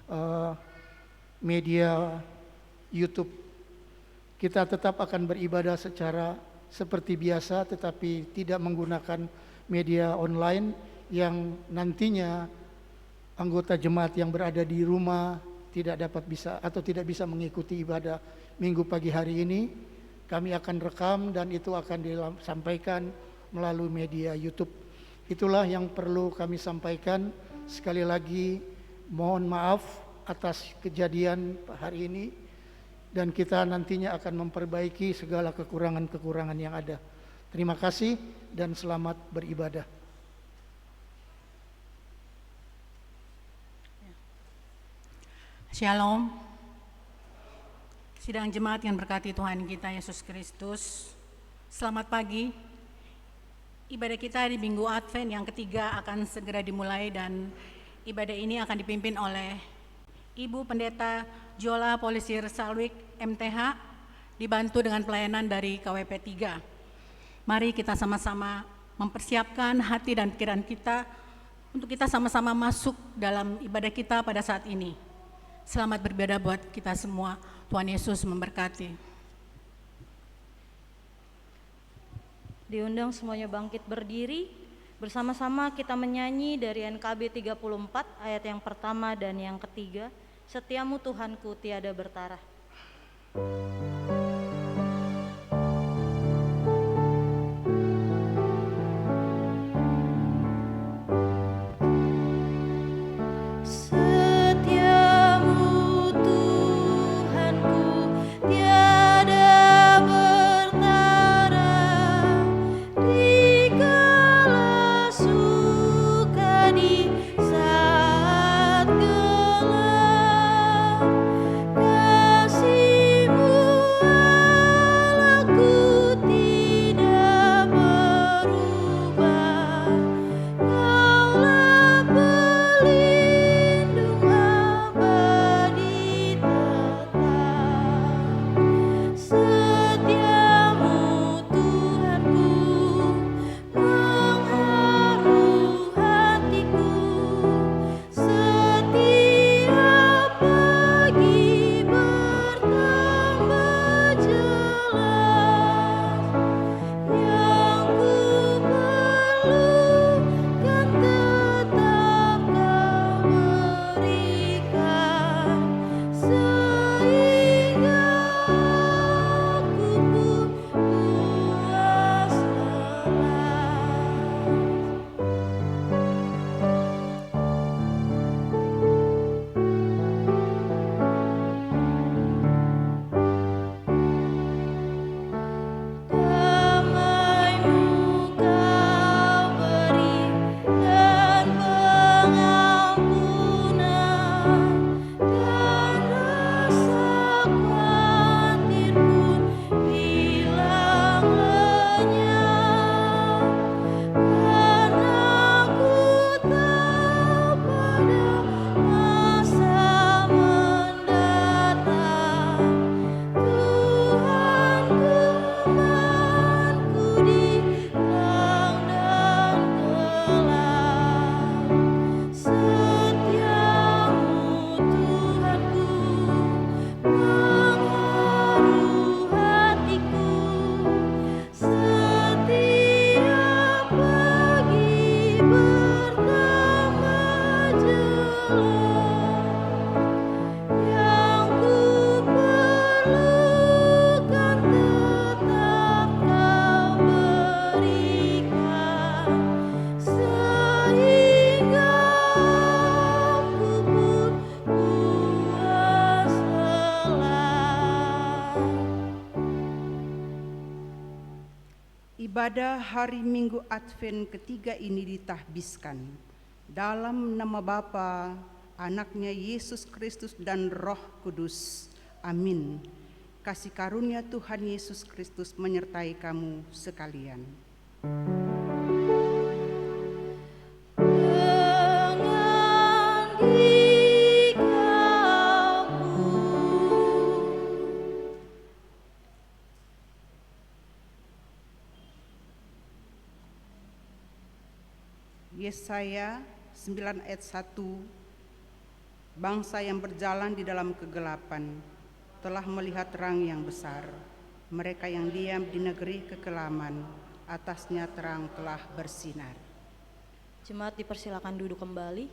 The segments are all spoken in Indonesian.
eh, media YouTube. Kita tetap akan beribadah secara seperti biasa, tetapi tidak menggunakan media online yang nantinya anggota jemaat yang berada di rumah tidak dapat bisa atau tidak bisa mengikuti ibadah minggu pagi hari ini. Kami akan rekam dan itu akan disampaikan melalui media YouTube. Itulah yang perlu kami sampaikan. Sekali lagi mohon maaf atas kejadian hari ini, dan kita nantinya akan memperbaiki segala kekurangan-kekurangan yang ada. Terima kasih dan selamat beribadah. Shalom. Sidang jemaat yang berkati Tuhan kita Yesus Kristus. Selamat pagi. Ibadah kita di Minggu Advent yang ketiga akan segera dimulai, dan ibadah ini akan dipimpin oleh Ibu Pendeta Jola Polisir Salwik MTH, dibantu dengan pelayanan dari KWP 3. Mari kita sama-sama mempersiapkan hati dan pikiran kita untuk kita sama-sama masuk dalam ibadah kita pada saat ini. Selamat beribadah buat kita semua. Tuhan Yesus memberkati. Diundang semuanya bangkit berdiri. Bersama-sama kita menyanyi dari NKB 34 ayat yang pertama dan yang ketiga. Setiamu Tuhanku tiada bertarah. Ibadah hari Minggu Advent ketiga ini ditahbiskan dalam nama Bapa, Anaknya Yesus Kristus dan Roh Kudus. Amin. Kasih karunia Tuhan Yesus Kristus menyertai kamu sekalian. Yesaya 9 ayat 1, Bangsa yang berjalan di dalam kegelapan telah melihat terang yang besar. Mereka yang diam di negeri kekelaman, atasnya terang telah bersinar. Jemaat dipersilakan duduk kembali.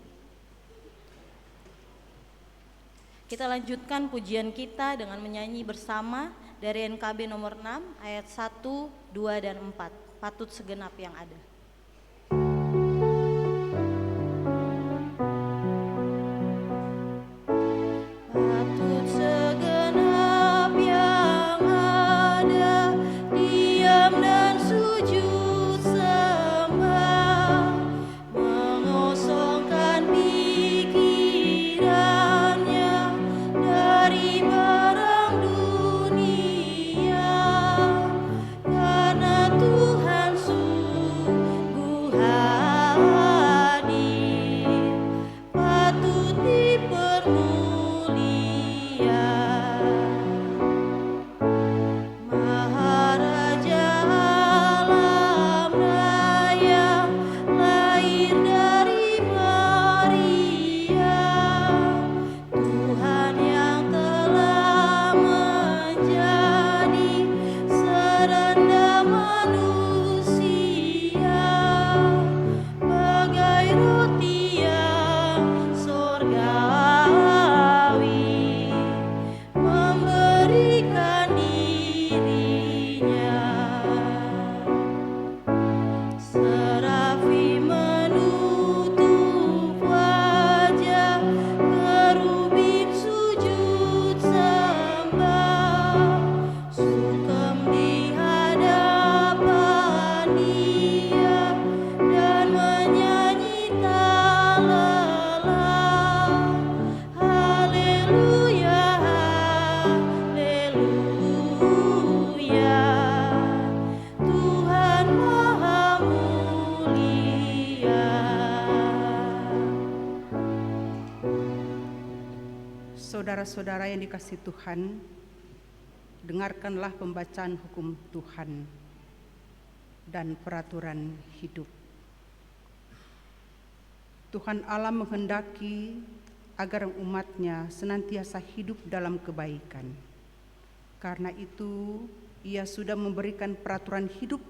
Kita lanjutkan pujian kita dengan menyanyi bersama dari NKB nomor 6 ayat 1, 2, dan 4. Patut segenap yang ada. Patut segenap yang ada, diam dan sujud sembah, mengosongkan pikirannya dari barang dunia, karena Tuhan sungguh hadir, patut dipermulia. Maharaja alam raya, lahir dari Maria, Tuhan yang telah menjadi serendah manusia, bagai roti yang sorgawi, memberikan dirinya. Serafi menutup wajah, kerubim sujud sembah, sukam di hadapan Dia dan menyanyi tak lelah. Haleluya, haleluya, Tuhan Maha Mulia. Saudara-saudara yang dikasihi Tuhan, dengarkanlah pembacaan hukum Tuhan dan peraturan hidup. Tuhan Allah menghendaki agar umatnya senantiasa hidup dalam kebaikan. Karena itu, Ia sudah memberikan peraturan hidup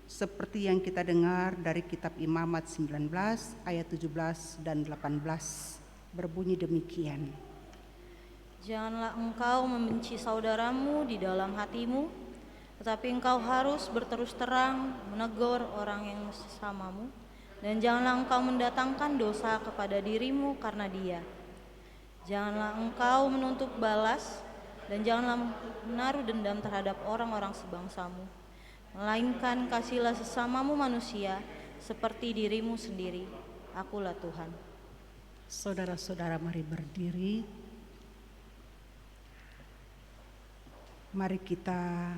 seperti yang kita dengar dari kitab Imamat 19 ayat 17 dan 18, berbunyi demikian. Janganlah engkau membenci saudaramu di dalam hatimu, tetapi engkau harus berterus terang menegur orang yang sesamamu, dan janganlah engkau mendatangkan dosa kepada dirimu karena dia. Janganlah engkau menuntut balas, dan janganlah menaruh dendam terhadap orang-orang sebangsamu, melainkan kasihilah sesamamu manusia seperti dirimu sendiri. Akulah Tuhan. Saudara-saudara, mari berdiri. Mari kita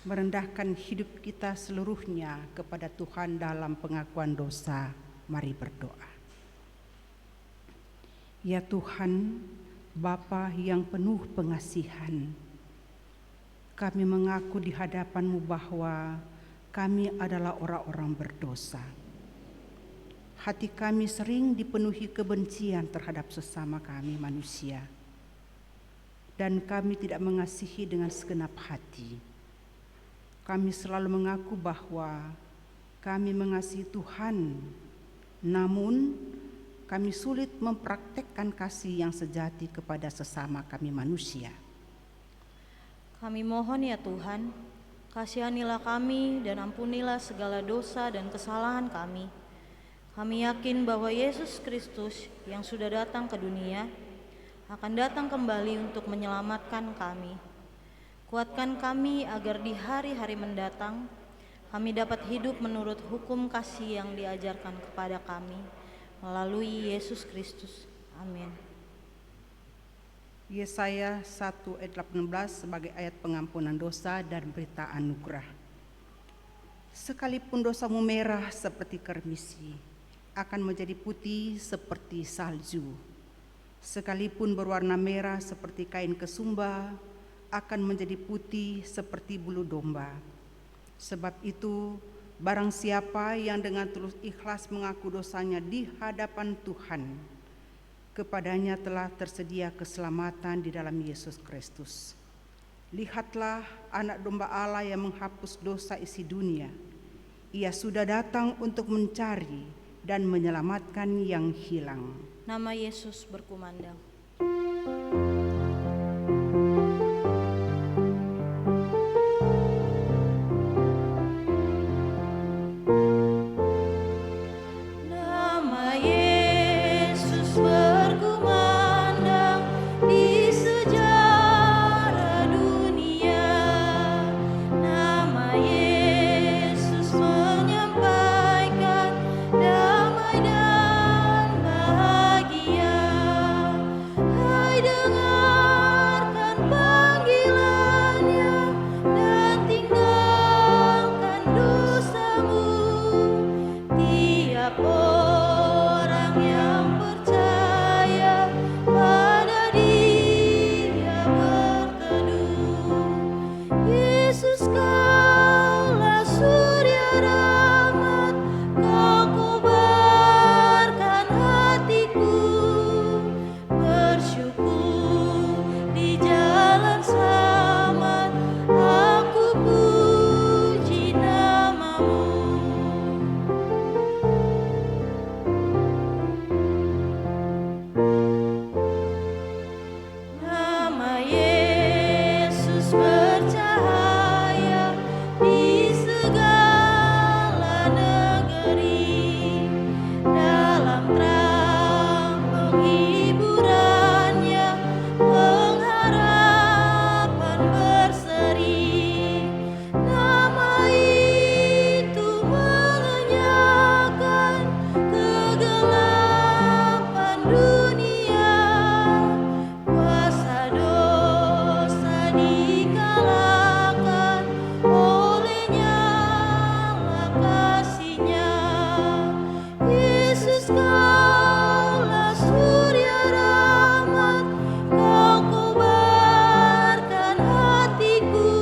merendahkan hidup kita seluruhnya kepada Tuhan dalam pengakuan dosa. Mari berdoa. Ya Tuhan, Bapa yang penuh pengasihan, kami mengaku di hadapan-Mu bahwa kami adalah orang-orang berdosa. Hati kami sering dipenuhi kebencian terhadap sesama kami manusia, dan kami tidak mengasihi dengan segenap hati. Kami selalu mengaku bahwa kami mengasihi Tuhan, namun kami sulit mempraktekkan kasih yang sejati kepada sesama kami manusia. Kami mohon ya Tuhan, kasihanilah kami dan ampunilah segala dosa dan kesalahan kami. Kami yakin bahwa Yesus Kristus yang sudah datang ke dunia akan datang kembali untuk menyelamatkan kami. Kuatkan kami agar di hari-hari mendatang kami dapat hidup menurut hukum kasih yang diajarkan kepada kami melalui Yesus Kristus. Amin. Yesaya 1 ayat 18 sebagai ayat pengampunan dosa dan berita anugerah. Sekalipun dosamu merah seperti kermisi, akan menjadi putih seperti salju. Sekalipun berwarna merah seperti kain kesumba, akan menjadi putih seperti bulu domba. Sebab itu, barang siapa yang dengan tulus ikhlas mengaku dosanya di hadapan Tuhan, Kepadanya telah tersedia keselamatan di dalam Yesus Kristus. Lihatlah anak domba Allah yang menghapus dosa isi dunia. Ia sudah datang untuk mencari dan menyelamatkan yang hilang. Nama Yesus berkumandang. Nama Yesus berkumandang di sejarah dunia. Nama Yesus menyampaikan damai dan bahagia. Hai, dengarkan panggilannya dan tinggalkan dosamu. Tiap orang yang percaya pada Dia berteduh. Yesus, Kaulah surya rahmat, Kau kobarkan hatiku. Bersyukur di jalan selamat, aku puji nama-Mu. Nama Yesus bercahaya di segala negeri. Dalam terang penghiburannya, pengharapan berseri. Nama itu mengenyangkan kegelapan dunia. Kuasa dosa dikalahkan olehnya lah kasih-Nya. Yesus, Kaulah surya rahmat, Kau kobarkan hatiku.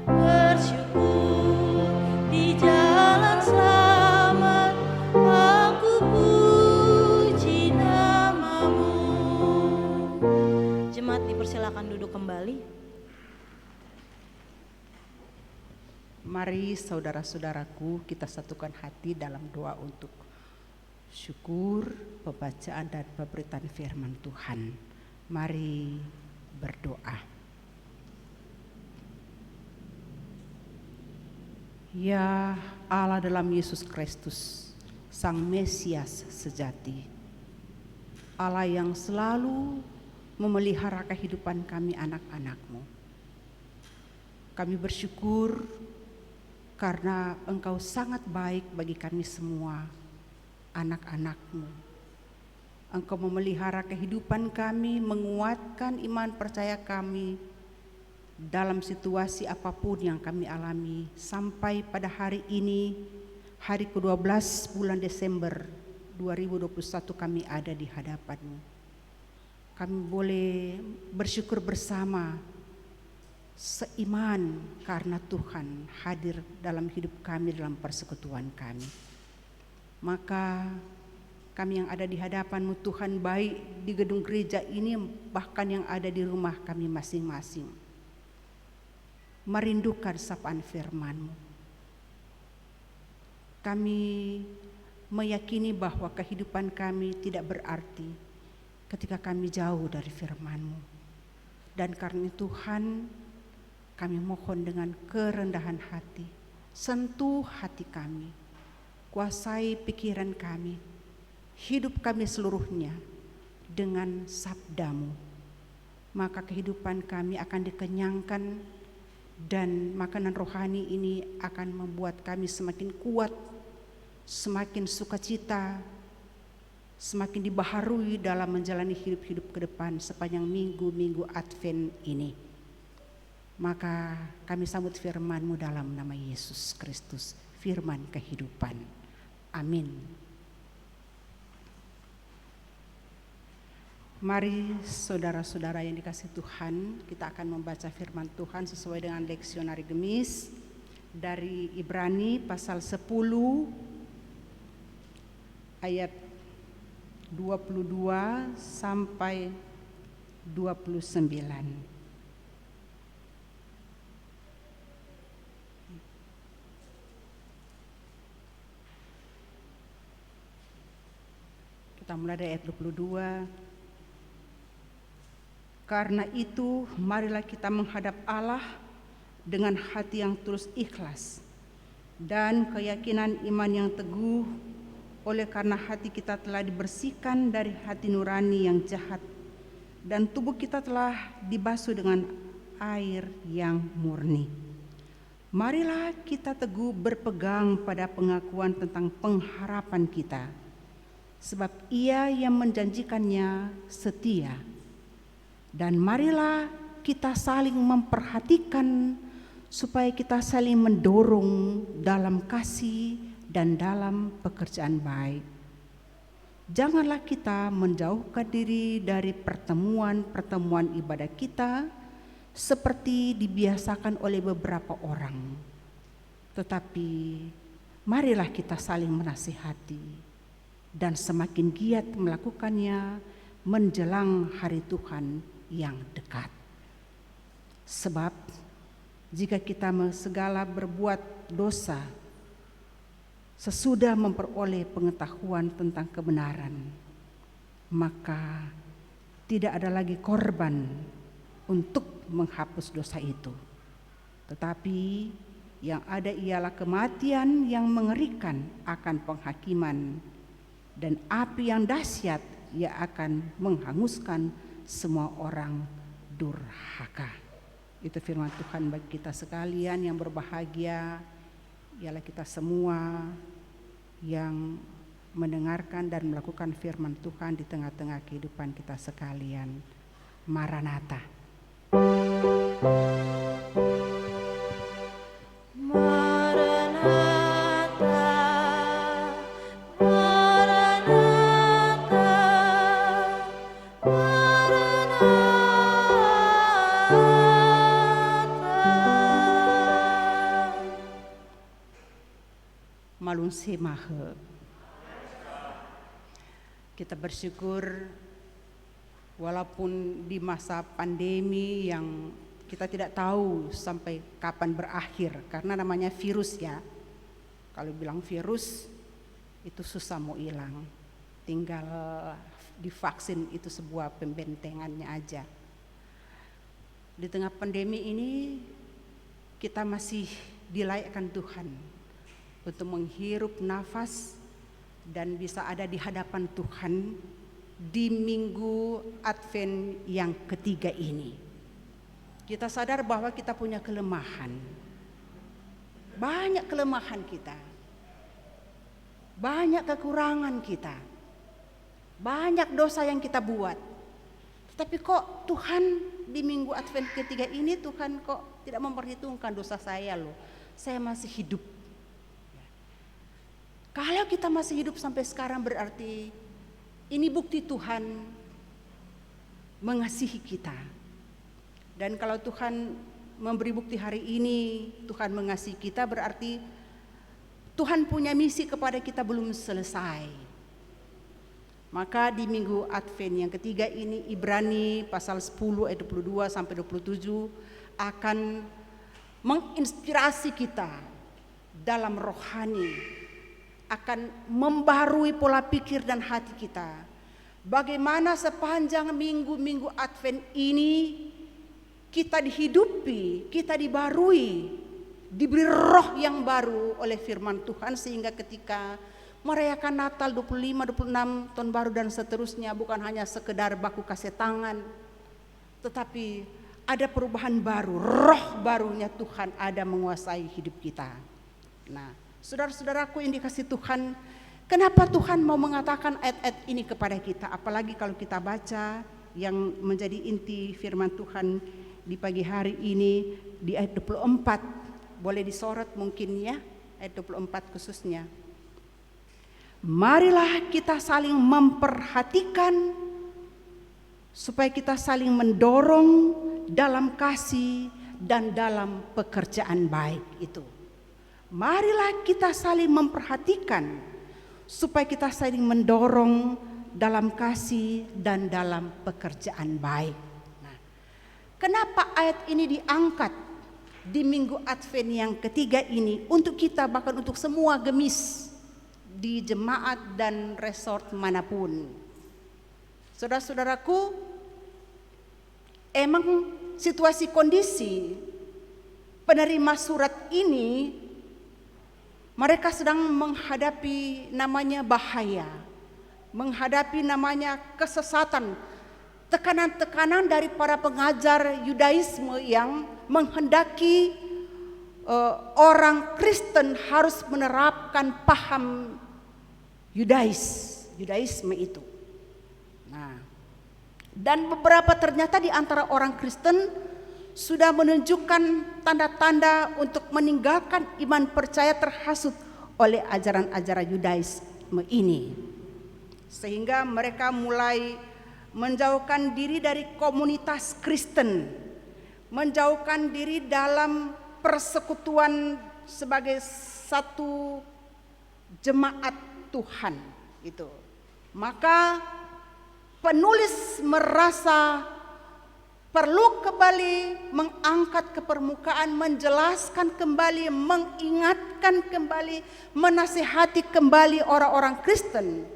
Bersyukur di jalan selamat, aku puji nama-Mu. Jemaat dipersilakan duduk kembali. Mari saudara-saudaraku, kita satukan hati dalam doa untuk syukur, pembacaan dan pemberitaan firman Tuhan. Mari berdoa. Ya Allah dalam Yesus Kristus, Sang Mesias sejati, Allah yang selalu memelihara kehidupan kami anak-anak-Mu. Kami bersyukur karena Engkau sangat baik bagi kami semua, anak-anak-Mu. Engkau memelihara kehidupan kami, menguatkan iman percaya kami dalam situasi apapun yang kami alami, sampai pada hari ini, hari ke-12 bulan Desember 2021 kami ada di hadapan-Mu. Kami boleh bersyukur bersama, seiman karena Tuhan hadir dalam hidup kami, dalam persekutuan kami. Maka kami yang ada di hadapan-Mu Tuhan, baik di gedung gereja ini bahkan yang ada di rumah kami masing-masing, merindukan sapaan firman-Mu. Kami meyakini bahwa kehidupan kami tidak berarti ketika kami jauh dari firman-Mu. Dan karena Tuhan, kami mohon dengan kerendahan hati, sentuh hati kami, kuasai pikiran kami, hidup kami seluruhnya dengan sabda-Mu. Maka kehidupan kami akan dikenyangkan dan makanan rohani ini akan membuat kami semakin kuat, semakin sukacita, semakin dibaharui dalam menjalani hidup-hidup ke depan sepanjang minggu-minggu Advent ini. Maka kami sambut firman-Mu dalam nama Yesus Kristus, firman kehidupan. Amin. Mari saudara-saudara yang dikasihi Tuhan, kita akan membaca firman Tuhan sesuai dengan leksionari Gemis dari Ibrani pasal 10 ayat 22 sampai 29. Kita mulai dari ayat 22. Karena itu, marilah kita menghadap Allah dengan hati yang tulus ikhlas dan keyakinan iman yang teguh, oleh karena hati kita telah dibersihkan dari hati nurani yang jahat dan tubuh kita telah dibasuh dengan air yang murni. Marilah kita teguh berpegang pada pengakuan tentang pengharapan kita, sebab Ia yang menjanjikannya setia. Dan marilah kita saling memperhatikan supaya kita saling mendorong dalam kasih dan dalam pekerjaan baik. Janganlah kita menjauhkan diri dari pertemuan-pertemuan ibadah kita seperti dibiasakan oleh beberapa orang. Tetapi marilah kita saling menasihati dan semakin giat melakukannya menjelang hari Tuhan yang dekat. Sebab jika kita segala berbuat dosa sesudah memperoleh pengetahuan tentang kebenaran, maka tidak ada lagi korban untuk menghapus dosa itu. Tetapi yang ada ialah kematian yang mengerikan akan penghakiman dan api yang dahsyat yang akan menghanguskan semua orang durhaka. Itu firman Tuhan bagi kita sekalian. Yang berbahagia ialah kita semua yang mendengarkan dan melakukan firman Tuhan di tengah-tengah kehidupan kita sekalian. Maranatha. Malun semahe. Kita bersyukur walaupun di masa pandemi yang kita tidak tahu sampai kapan berakhir, karena namanya virus ya. Kalau bilang virus itu susah mau hilang, tinggal divaksin, itu sebuah pembentengannya aja. Di tengah pandemi ini kita masih dilayakkan Tuhan untuk menghirup nafas dan bisa ada di hadapan Tuhan di minggu Advent yang ketiga ini. Kita sadar bahwa kita punya kelemahan. Banyak kelemahan kita. Banyak kekurangan kita. Banyak dosa yang kita buat. Tetapi kok Tuhan di minggu Advent ketiga ini Tuhan kok tidak memperhitungkan dosa saya loh. Saya masih hidup. Kalau kita masih hidup sampai sekarang berarti ini bukti Tuhan mengasihi kita. Dan kalau Tuhan memberi bukti hari ini Tuhan mengasihi kita, berarti Tuhan punya misi kepada kita belum selesai. Maka di minggu Advent yang ketiga ini Ibrani pasal 10 ayat 22 sampai 27 akan menginspirasi kita dalam rohani, akan membarui pola pikir dan hati kita. Bagaimana sepanjang minggu-minggu Advent ini kita dihidupi, kita dibarui, diberi roh yang baru oleh firman Tuhan, sehingga ketika merayakan Natal 25, 26, tahun baru dan seterusnya bukan hanya sekedar baku kasih tangan, tetapi ada perubahan baru, roh barunya Tuhan ada menguasai hidup kita. Nah, saudara-saudaraku yang dikasihi Tuhan, kenapa Tuhan mau mengatakan ayat-ayat ini kepada kita? Apalagi kalau kita baca yang menjadi inti firman Tuhan di pagi hari ini di ayat 24. Boleh disorot mungkin ya, ayat 24 khususnya. Marilah kita saling memperhatikan supaya kita saling mendorong dalam kasih dan dalam pekerjaan baik itu. Marilah kita saling memperhatikan supaya kita saling mendorong dalam kasih dan dalam pekerjaan baik. Nah, kenapa ayat ini diangkat di Minggu Advent yang ketiga ini untuk kita, bahkan untuk semua gemis di jemaat dan resort manapun? Saudara-saudaraku, emang situasi kondisi penerima surat ini, mereka sedang menghadapi namanya bahaya, menghadapi namanya kesesatan, tekanan-tekanan dari para pengajar Yudaisme yang menghendaki orang Kristen harus menerapkan paham Yudaisme itu. Nah, dan beberapa ternyata di antara orang Kristen sudah menunjukkan tanda-tanda untuk meninggalkan iman percaya terhasut oleh ajaran-ajaran Yudaisme ini. Sehingga mereka mulai menjauhkan diri dari komunitas Kristen, menjauhkan diri dalam persekutuan sebagai satu jemaat Tuhan itu. Maka penulis merasa perlu kembali mengangkat ke permukaan, menjelaskan kembali, mengingatkan kembali, menasihati kembali orang-orang Kristen.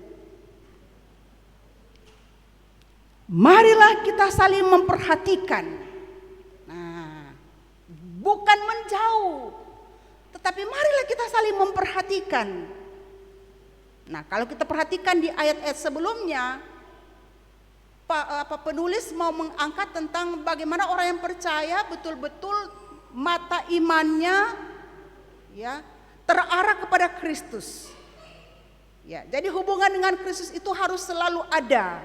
Marilah kita saling memperhatikan. Nah, bukan menjauh, tetapi marilah kita saling memperhatikan. Nah, kalau kita perhatikan di ayat-ayat sebelumnya, penulis mau mengangkat tentang bagaimana orang yang percaya betul-betul mata imannya ya terarah kepada Kristus. Ya, jadi hubungan dengan Kristus itu harus selalu ada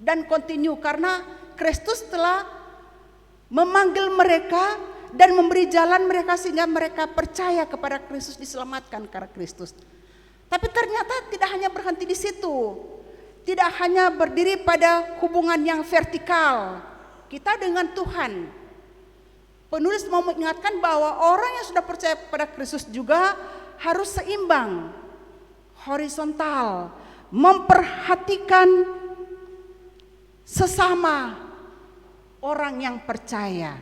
dan kontinu, karena Kristus telah memanggil mereka dan memberi jalan mereka sehingga mereka percaya kepada Kristus, diselamatkan karena Kristus. Tapi ternyata tidak hanya berhenti di situ. Tidak hanya berdiri pada hubungan yang vertikal kita dengan Tuhan. Penulis mau mengingatkan bahwa orang yang sudah percaya pada Kristus juga harus seimbang, horizontal, memperhatikan sesama orang yang percaya,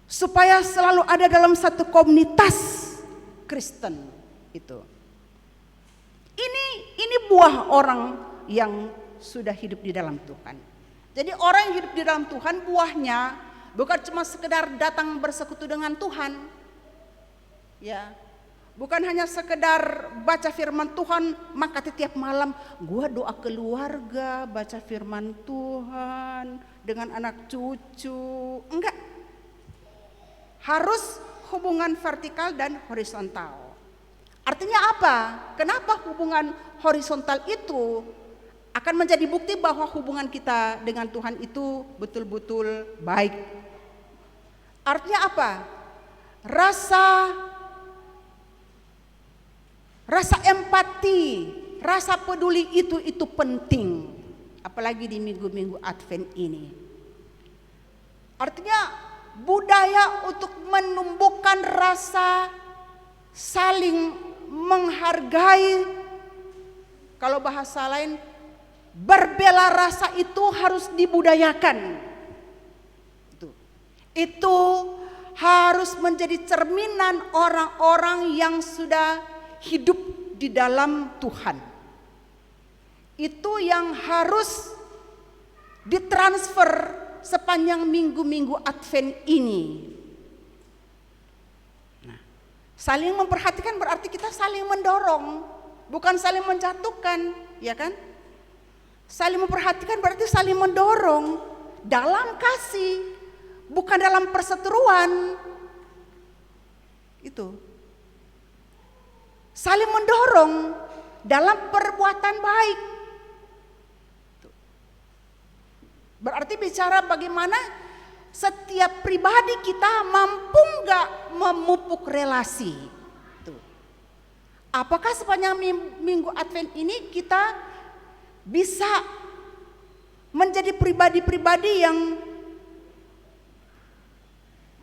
supaya selalu ada dalam satu komunitas Kristen itu. Ini buah orang yang sudah hidup di dalam Tuhan. Jadi orang yang hidup di dalam Tuhan, buahnya bukan cuma sekedar datang bersekutu dengan Tuhan, ya, bukan hanya sekedar baca firman Tuhan, maka setiap malam gua doa keluarga, baca firman Tuhan dengan anak cucu. Enggak. Harus hubungan vertikal dan horizontal. Artinya apa? Kenapa hubungan horizontal itu akan menjadi bukti bahwa hubungan kita dengan Tuhan itu betul-betul baik. Artinya apa? Rasa empati, rasa peduli itu penting, apalagi di minggu-minggu Advent ini. Artinya budaya untuk menumbuhkan rasa saling menghargai, kalau bahasa lain berbela rasa itu harus dibudayakan. Itu harus menjadi cerminan orang-orang yang sudah hidup di dalam Tuhan. Itu yang harus ditransfer sepanjang minggu-minggu Advent ini. Nah, saling memperhatikan berarti kita saling mendorong, bukan saling menjatuhkan, ya kan? Saling memperhatikan berarti saling mendorong dalam kasih, bukan dalam perseteruan. Itu. Saling mendorong dalam perbuatan baik. Berarti bicara bagaimana setiap pribadi kita mampu nggak memupuk relasi. Tuh. Apakah sepanjang minggu Advent ini kita bisa menjadi pribadi-pribadi yang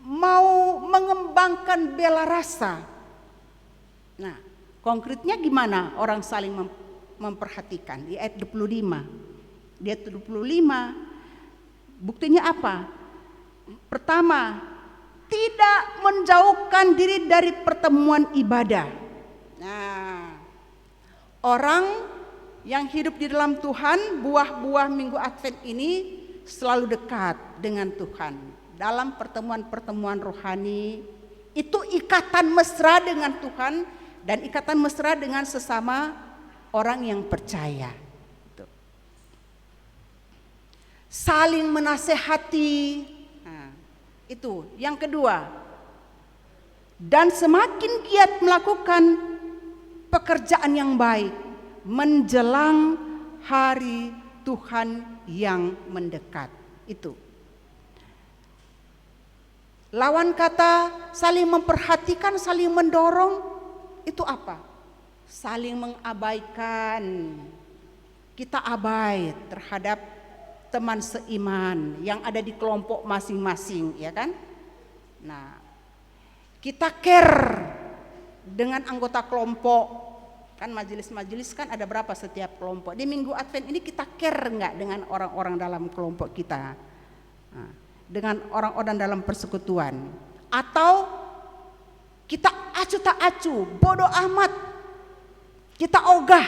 mau mengembangkan bela rasa? Nah, Konkretnya gimana orang saling memperhatikan? Di ayat 25. Di ayat 25 buktinya apa? Pertama, tidak menjauhkan diri dari pertemuan ibadah. Nah, orang yang hidup di dalam Tuhan, buah-buah Minggu Advent ini selalu dekat dengan Tuhan. Dalam pertemuan-pertemuan rohani, itu ikatan mesra dengan Tuhan dan ikatan mesra dengan sesama orang yang percaya. Saling menasehati. Nah, itu yang kedua. Dan semakin giat melakukan pekerjaan yang baik menjelang hari Tuhan yang mendekat. Itu. Lawan kata saling memperhatikan, saling mendorong, itu apa? Saling mengabaikan. Kita abai terhadap teman seiman yang ada di kelompok masing-masing, ya kan? Nah, kita care dengan anggota kelompok. Kan majelis-majelis kan ada berapa setiap kelompok. Di Minggu Advent ini kita care enggak dengan orang-orang dalam kelompok kita? Nah, dengan orang-orang dalam persekutuan. Atau kita acu tak acu, bodoh amat. Kita ogah,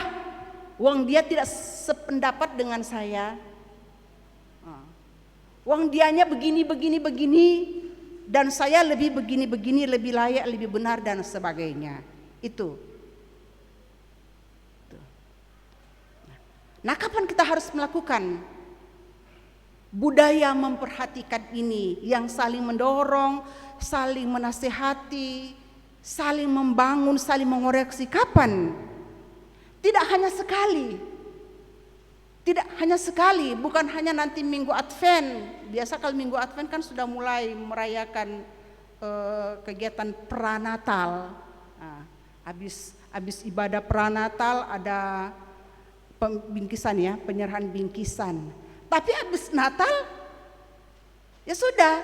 wong dia tidak sependapat dengan saya. Wong dianya begini, dan saya lebih begini, lebih layak, lebih benar dan sebagainya. Itu. Nah, kapan kita harus melakukan budaya memperhatikan ini, yang saling mendorong, saling menasehati, saling membangun, saling mengoreksi? Kapan? Tidak hanya sekali, bukan hanya nanti Minggu Advent. Biasa kalau Minggu Advent kan sudah mulai merayakan kegiatan pranatal. Nah, habis ibadah pranatal ada bingkisan, ya, penyerahan bingkisan. Tapi habis Natal ya sudah,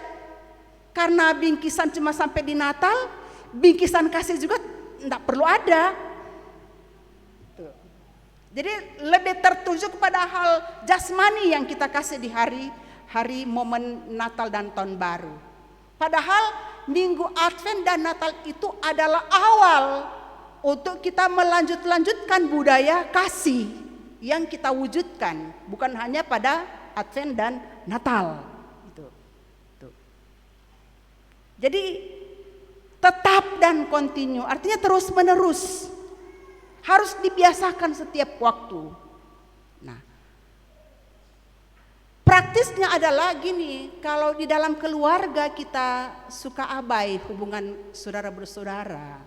karena bingkisan cuma sampai di Natal, bingkisan kasih juga tidak perlu ada. Jadi lebih tertuju kepada hal jasmani yang kita kasih di hari momen Natal dan Tahun Baru. Padahal Minggu Advent dan Natal itu adalah awal untuk kita melanjutkan budaya kasih yang kita wujudkan, bukan hanya pada Advent dan Natal. Jadi tetap dan kontinu, artinya terus menerus. Harus dibiasakan setiap waktu. Nah, praktisnya adalah gini, kalau di dalam keluarga kita suka abai hubungan saudara bersaudara,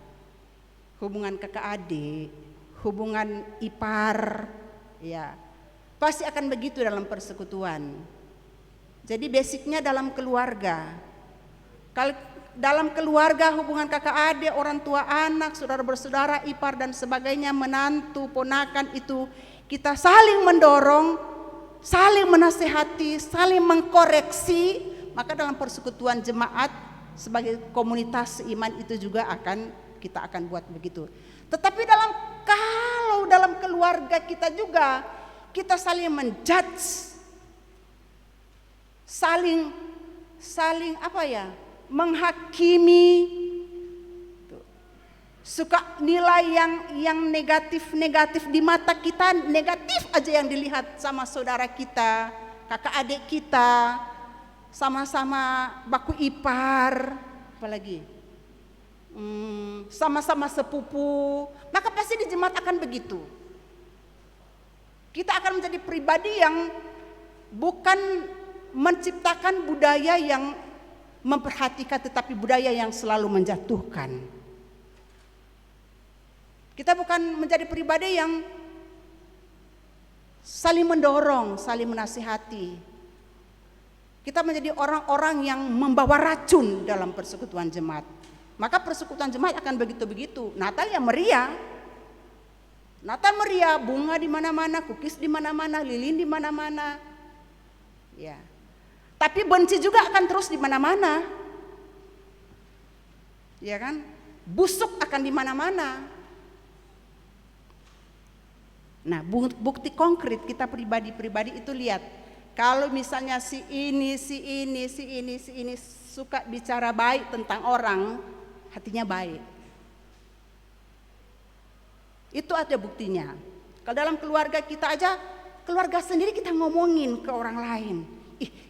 hubungan kakak adik, hubungan ipar, ya, pasti akan begitu dalam persekutuan. Jadi basicnya dalam keluarga. Kalau dalam keluarga hubungan kakak adik, orang tua anak, saudara bersaudara, ipar dan sebagainya, menantu, ponakan, itu kita saling mendorong, saling menasehati, saling mengkoreksi. Maka dalam persekutuan jemaat sebagai komunitas iman itu juga kita akan buat begitu. Tetapi kalau dalam keluarga kita juga kita saling menjudge, saling menghakimi, suka nilai yang negatif di mata kita, negatif aja yang dilihat sama saudara kita, kakak adik kita, sama-sama baku ipar, apalagi sama-sama sepupu, maka pasti di jemaat akan begitu. Kita akan menjadi pribadi yang bukan menciptakan budaya yang memperhatikan, tetapi budaya yang selalu menjatuhkan. Kita bukan menjadi pribadi yang saling mendorong, saling menasihati. Kita menjadi orang-orang yang membawa racun dalam persekutuan jemaat. Maka persekutuan jemaat akan begitu-begitu. Natal yang meriah. Natal meriah, bunga di mana-mana, kukis di mana-mana, lilin di mana-mana. Ya. Tapi benci juga akan terus di mana-mana. Ya kan? Busuk akan di mana-mana. Nah, bukti konkret kita pribadi-pribadi itu lihat. Kalau misalnya si ini suka bicara baik tentang orang, hatinya baik. Itu ada buktinya. Kalau dalam keluarga kita aja, keluarga sendiri kita ngomongin ke orang lain.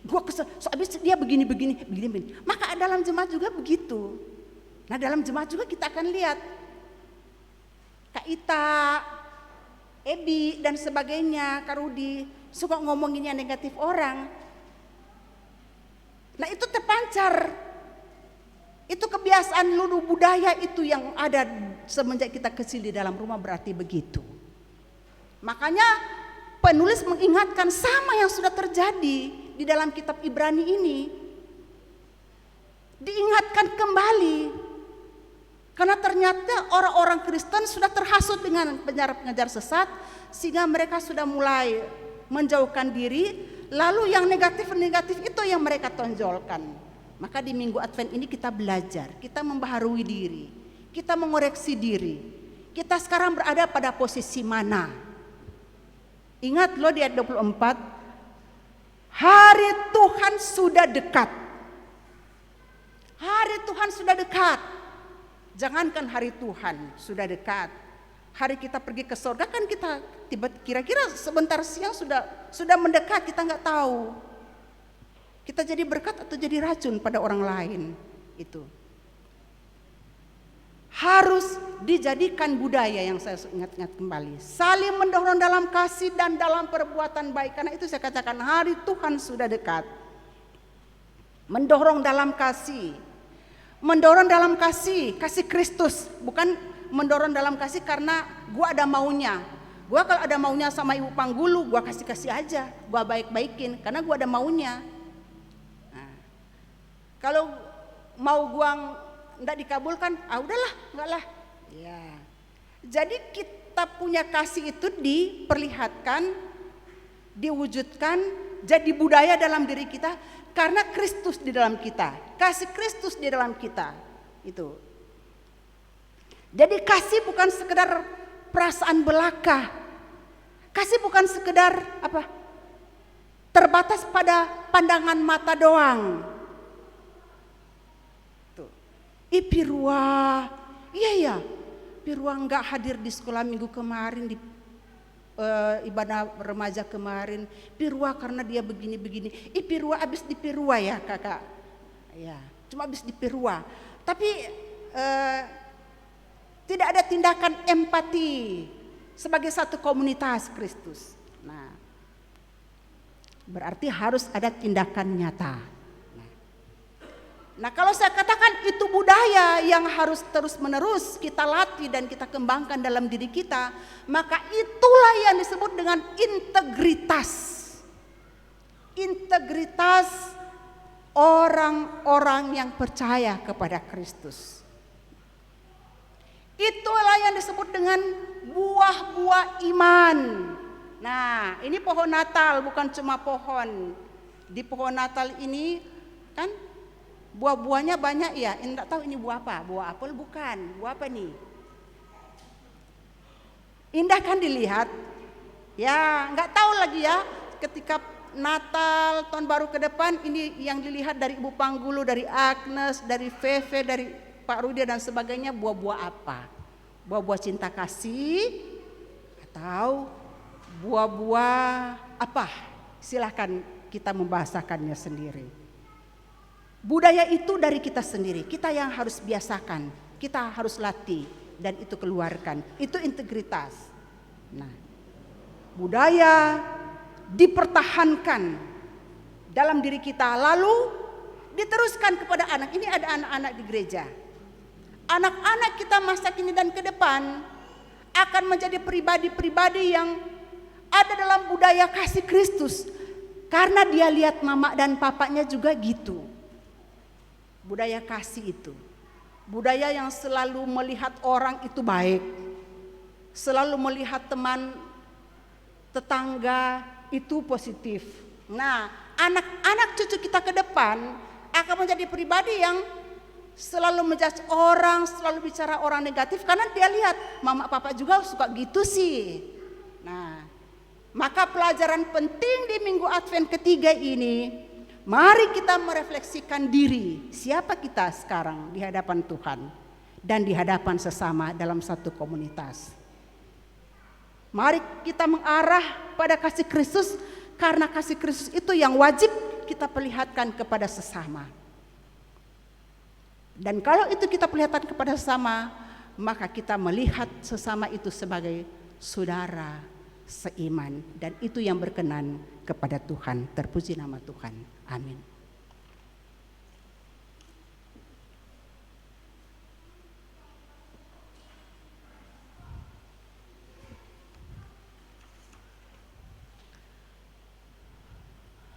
Gua kesel, habis dia begini. Maka dalam jemaat juga begitu. Nah, dalam jemaat juga kita akan lihat Kak Ita, Ebi dan sebagainya, Kak Rudi suka ngomonginnya negatif orang. Nah, itu terpancar. Itu kebiasaan lulu budaya itu yang ada semenjak kita kecil di dalam rumah, berarti begitu. Makanya penulis mengingatkan sama yang sudah terjadi di dalam kitab Ibrani ini. Diingatkan kembali. Karena ternyata orang-orang Kristen sudah terhasut dengan pengajar sesat, sehingga mereka sudah mulai menjauhkan diri, lalu yang negatif-negatif itu yang mereka tonjolkan. Maka di Minggu Advent ini kita belajar, kita membaharui diri, kita mengoreksi diri. Kita sekarang berada pada posisi mana? Ingat loh di ayat 24, hari Tuhan sudah dekat. Hari Tuhan sudah dekat. Jangankan hari Tuhan sudah dekat, hari kita pergi ke surga kan kita kira-kira sebentar siang sudah mendekat, kita nggak tahu. Kita jadi berkat atau jadi racun pada orang lain. Itu harus dijadikan budaya yang saya ingat-ingat kembali. Saling mendorong dalam kasih dan dalam perbuatan baik. Karena itu saya katakan hari Tuhan sudah dekat. Mendorong dalam kasih. Mendorong dalam kasih Kristus, bukan mendorong dalam kasih karena gua ada maunya. Gua kalau ada maunya sama ibu panggulu, gua kasih aja, gua baik-baikin karena gua ada maunya. Nah, kalau mau gua enggak dikabulkan, udahlah, enggak lah. Ya. Jadi kita punya kasih itu diperlihatkan, diwujudkan, jadi budaya dalam diri kita. Karena Kristus di dalam kita, kasih Kristus di dalam kita, itu. Jadi kasih bukan sekedar perasaan belaka, kasih bukan sekedar terbatas pada pandangan mata doang. Tuh, Pirua, iya, Pirua nggak hadir di sekolah minggu kemarin di ibadah remaja kemarin. Pirua karena dia begini. Pirua abis di Pirua ya kakak. Ya, cuma abis di Pirua. Tapi tidak ada tindakan empati sebagai satu komunitas Kristus. Nah, berarti harus ada tindakan nyata. Nah, kalau saya katakan itu budaya yang harus terus-menerus kita latih dan kita kembangkan dalam diri kita, maka itulah yang disebut dengan integritas. Integritas orang-orang yang percaya kepada Kristus. Itulah yang disebut dengan buah-buah iman. Nah, ini pohon Natal bukan cuma pohon. Di pohon Natal ini kan buah-buahnya banyak ya, enggak tahu ini buah apa, buah apel bukan, buah apa nih? Indah kan dilihat, ya enggak tahu lagi ya ketika Natal, tahun baru ke depan ini yang dilihat dari Ibu Panggulu, dari Agnes, dari Feve, dari Pak Rudi dan sebagainya buah-buah apa? Buah-buah cinta kasih atau buah-buah apa? Silahkan kita membahasakannya sendiri. Budaya itu dari kita sendiri, kita yang harus biasakan, kita harus latih dan itu keluarkan, itu integritas. Nah, budaya dipertahankan dalam diri kita lalu diteruskan kepada anak. Ini ada anak-anak di gereja. Anak-anak kita masa kini dan ke depan akan menjadi pribadi-pribadi yang ada dalam budaya kasih Kristus karena dia lihat mama dan papanya juga gitu. Budaya kasih itu, budaya yang selalu melihat orang itu baik, selalu melihat teman, tetangga itu positif. Nah, anak-anak cucu kita ke depan akan menjadi pribadi yang selalu menjudge orang, selalu bicara orang negatif karena dia lihat mama papa juga suka gitu sih. Nah, pelajaran penting di Minggu Advent ketiga ini, mari kita merefleksikan diri, siapa kita sekarang di hadapan Tuhan dan di hadapan sesama dalam satu komunitas. Mari kita mengarah pada kasih Kristus, karena kasih Kristus itu yang wajib kita perlihatkan kepada sesama. Dan kalau itu kita perlihatkan kepada sesama, maka kita melihat sesama itu sebagai saudara seiman, dan itu yang berkenan kepada Tuhan. Terpuji nama Tuhan. Amin.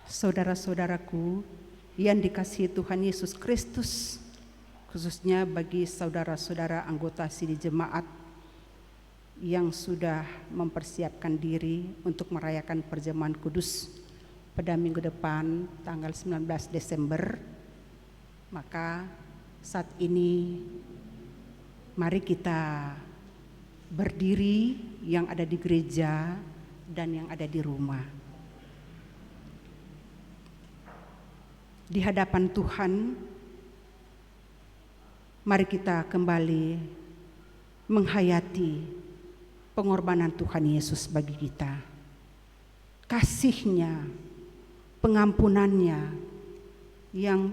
Saudara-saudaraku yang dikasihi Tuhan Yesus Kristus, khususnya bagi saudara-saudara anggota Sidih Jemaat yang sudah mempersiapkan diri untuk merayakan perjamuan kudus pada minggu depan tanggal 19 Desember. Maka saat ini mari kita berdiri, yang ada di gereja dan yang ada di rumah, di hadapan Tuhan. Mari kita kembali menghayati pengorbanan Tuhan Yesus bagi kita, kasih-Nya, pengampunannya yang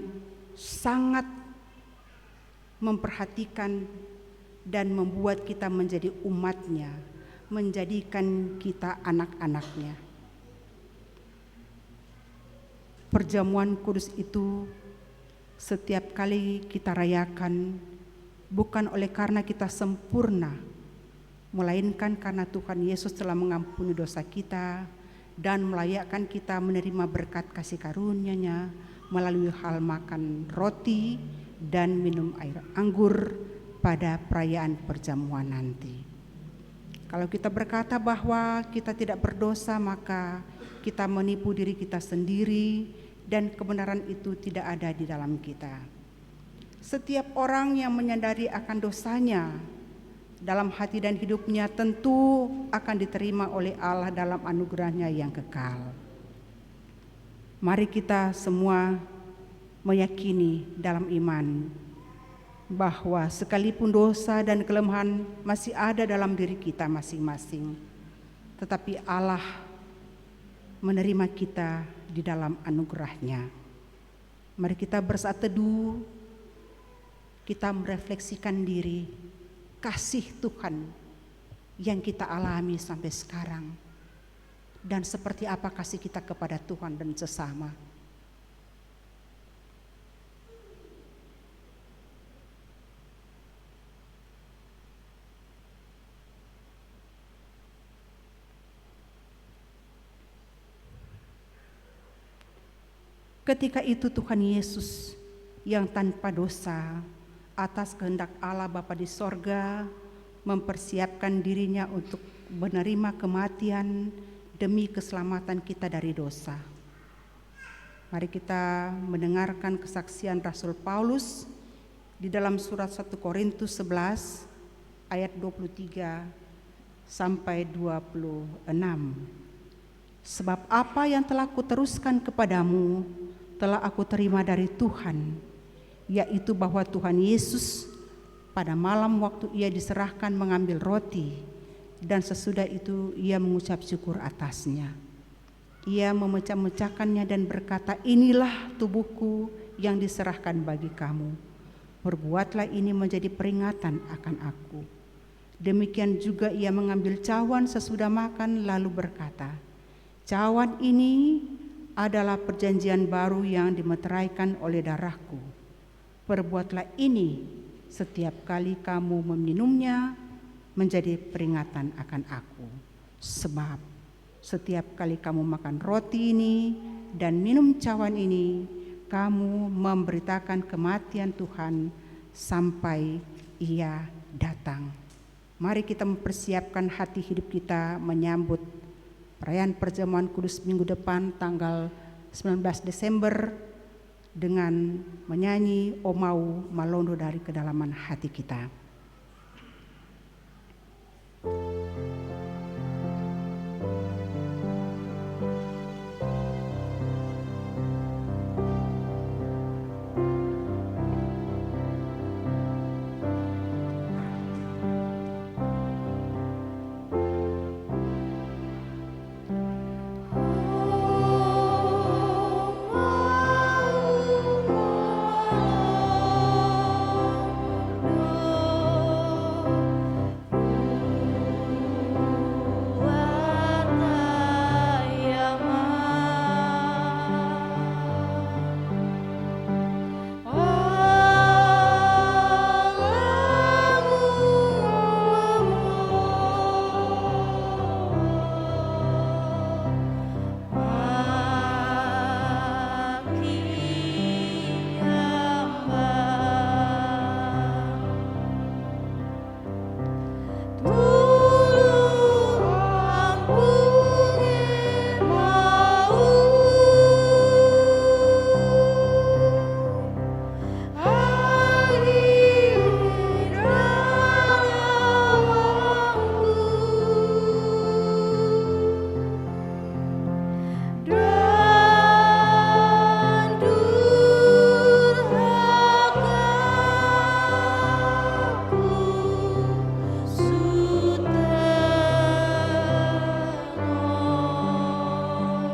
sangat memperhatikan dan membuat kita menjadi umat-Nya, menjadikan kita anak-anak-Nya. Perjamuan kudus itu setiap kali kita rayakan bukan oleh karena kita sempurna, melainkan karena Tuhan Yesus telah mengampuni dosa kita dan melayakkan kita menerima berkat kasih karunia-Nya melalui hal makan roti dan minum air anggur pada perayaan perjamuan nanti. Kalau kita berkata bahwa kita tidak berdosa, maka kita menipu diri kita sendiri dan kebenaran itu tidak ada di dalam kita. Setiap orang yang menyadari akan dosanya dalam hati dan hidupnya tentu akan diterima oleh Allah dalam anugerah-Nya yang kekal. Mari kita semua meyakini dalam iman bahwa sekalipun dosa dan kelemahan masih ada dalam diri kita masing-masing, tetapi Allah menerima kita di dalam anugerah-Nya. Mari kita bersaat teduh, kita merefleksikan diri, kasih Tuhan yang kita alami sampai sekarang, dan seperti apa kasih kita kepada Tuhan dan sesama. Ketika itu Tuhan Yesus yang tanpa dosa atas kehendak Allah Bapa di sorga mempersiapkan dirinya untuk menerima kematian demi keselamatan kita dari dosa. Mari kita mendengarkan kesaksian Rasul Paulus di dalam surat 1 Korintus 11 ayat 23 sampai 26. Sebab apa yang telah kuteruskan kepadamu telah aku terima dari Tuhan, yaitu bahwa Tuhan Yesus pada malam waktu Ia diserahkan mengambil roti, dan sesudah itu Ia mengucap syukur atasnya. Ia memecah-mecahkannya dan berkata, inilah tubuhku yang diserahkan bagi kamu. Perbuatlah ini menjadi peringatan akan aku. Demikian juga Ia mengambil cawan sesudah makan lalu berkata, cawan ini adalah perjanjian baru yang dimeteraikan oleh darahku. Perbuatlah ini setiap kali kamu meminumnya menjadi peringatan akan aku. Sebab setiap kali kamu makan roti ini dan minum cawan ini, kamu memberitakan kematian Tuhan sampai Ia datang. Mari kita mempersiapkan hati hidup kita menyambut perayaan perjamuan kudus minggu depan tanggal 19 Desember dengan menyanyi O Mau Malondo dari kedalaman hati kita.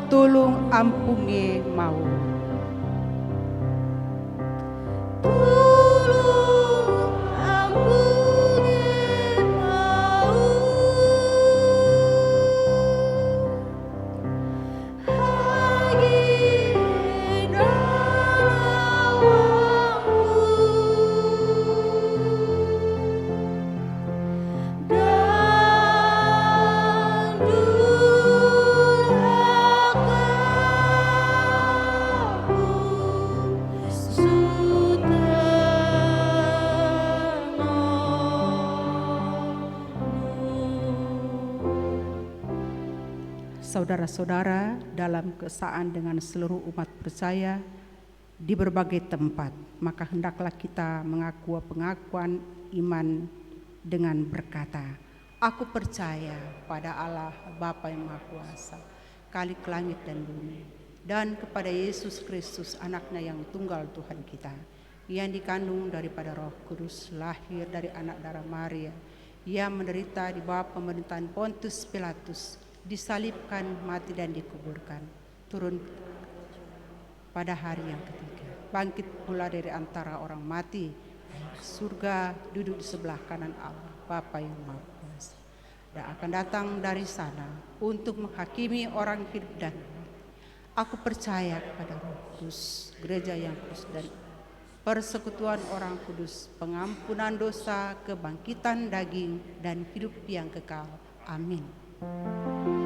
tulung ampunge mau. Saudara-saudara, dalam keesaan dengan seluruh umat percaya di berbagai tempat, maka hendaklah kita mengaku pengakuan iman dengan berkata, aku percaya pada Allah Bapa yang Maha Kuasa, Khalik langit dan bumi, dan kepada Yesus Kristus anaknya yang tunggal Tuhan kita, yang dikandung daripada Roh Kudus, lahir dari anak darah Maria, yang menderita di bawah pemerintahan Pontius Pilatus, disalibkan, mati dan dikuburkan, turun pada hari yang ketiga, bangkit pula dari antara orang mati, surga, duduk di sebelah kanan Allah Bapa yang Maha Kuasa, dan akan datang dari sana untuk menghakimi orang hidup dan mati. Aku percaya kepada Roh Kudus, gereja yang kudus dan persekutuan orang kudus, pengampunan dosa, kebangkitan daging dan hidup yang kekal. Amin. Amin.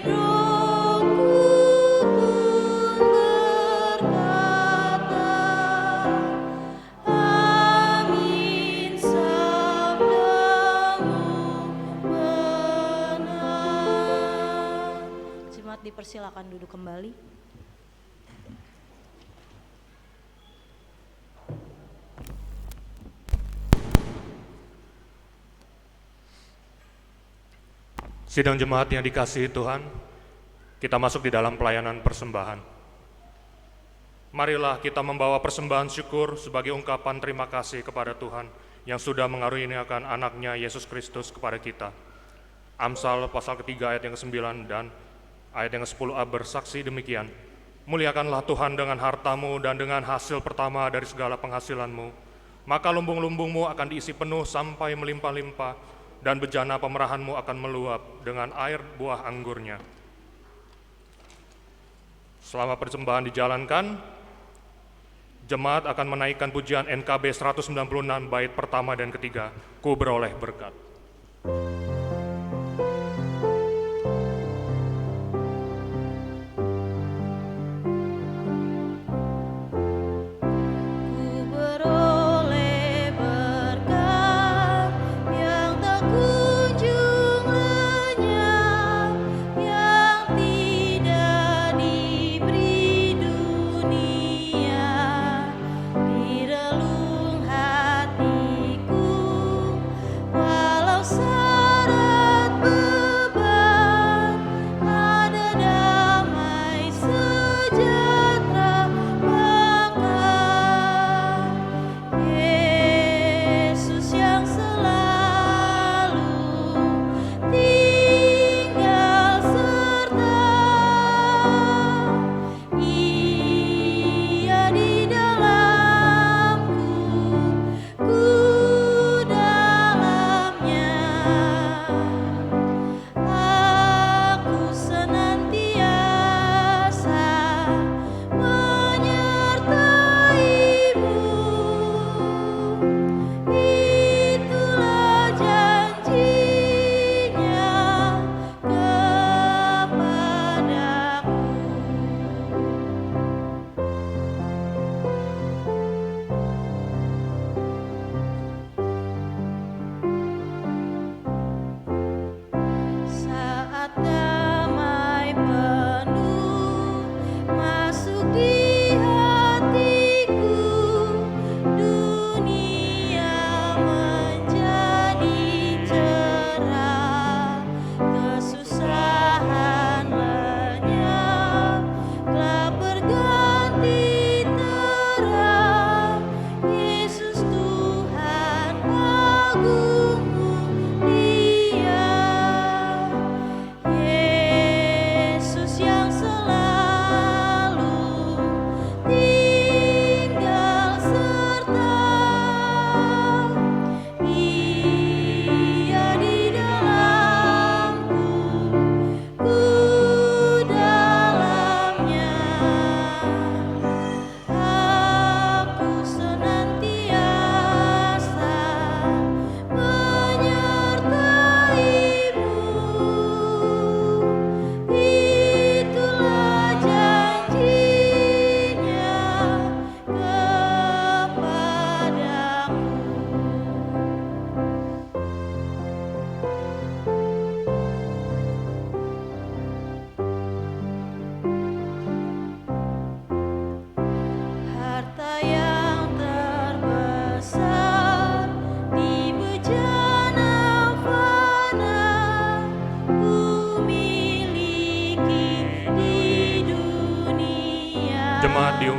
Rohku berkata, amin. Sabdamu benar. Jemaat dipersilakan duduk kembali. Sidang jemaat yang dikasihi Tuhan, kita masuk di dalam pelayanan persembahan. Marilah kita membawa persembahan syukur sebagai ungkapan terima kasih kepada Tuhan yang sudah mengaruniakan anaknya Yesus Kristus kepada kita. Amsal pasal ketiga ayat yang ke-9 dan ayat yang ke-10a bersaksi demikian. Muliakanlah Tuhan dengan hartamu dan dengan hasil pertama dari segala penghasilanmu. Maka lumbung-lumbungmu akan diisi penuh sampai melimpah-limpah, dan bejana pemerahanmu akan meluap dengan air buah anggurnya. Selama persembahan dijalankan, jemaat akan menaikkan pujian NKB 196 bait pertama dan ketiga, Ku beroleh berkat. Walau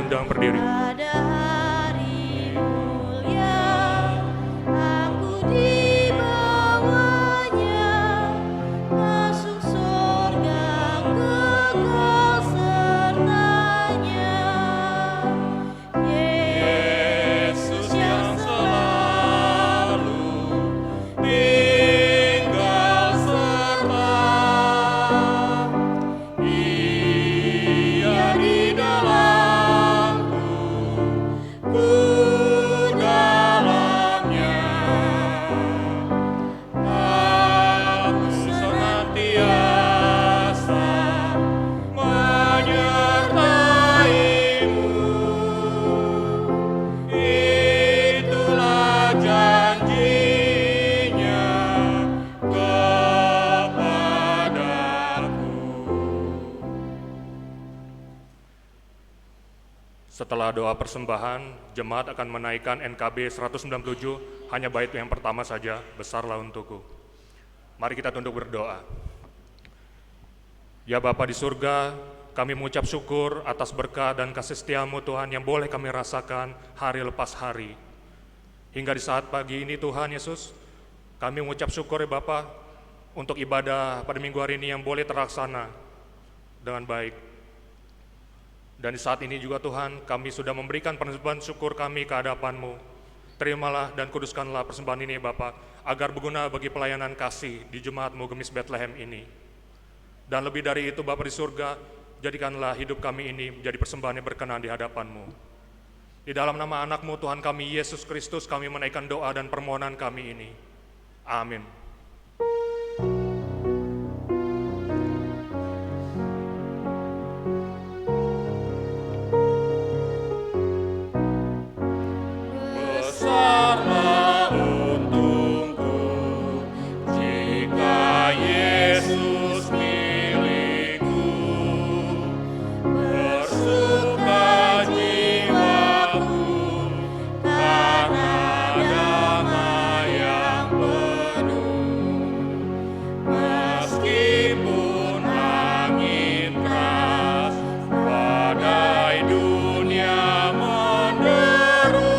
diundang berdiri. Pada hari mulia aku dibawanya masuk surga kekal sertanya. Yesus yang selalu tinggal serta, Ia di dalamku, ku dalamnya. Aku senantiasa menyertaimu, itulah janjinya kepadaku. Setelah doa persembahan, jemaat akan menaikkan NKB 197, hanya bait yang pertama saja, besarlah untukku. Mari kita tunduk berdoa. Ya Bapa di surga, kami mengucap syukur atas berkah dan kasih setia-Mu Tuhan yang boleh kami rasakan hari lepas hari. Hingga di saat pagi ini Tuhan Yesus, kami mengucap syukur ya Bapa untuk ibadah pada minggu hari ini yang boleh terlaksana dengan baik. Dan di saat ini juga Tuhan, kami sudah memberikan persembahan syukur kami ke hadapan-Mu. Terimalah dan kuduskanlah persembahan ini Bapa, agar berguna bagi pelayanan kasih di Jemaat-Mu Gemis Bethlehem ini. Dan lebih dari itu Bapa di surga, jadikanlah hidup kami ini menjadi persembahan yang berkenan di hadapan-Mu. Di dalam nama anak-Mu Tuhan kami Yesus Kristus, kami menaikkan doa dan permohonan kami ini. Amin. Besarlah untungku jika Yesus milikku, bersuka jiwaku karena damai yang penuh. Meskipun angin keras, badai dunia menderu,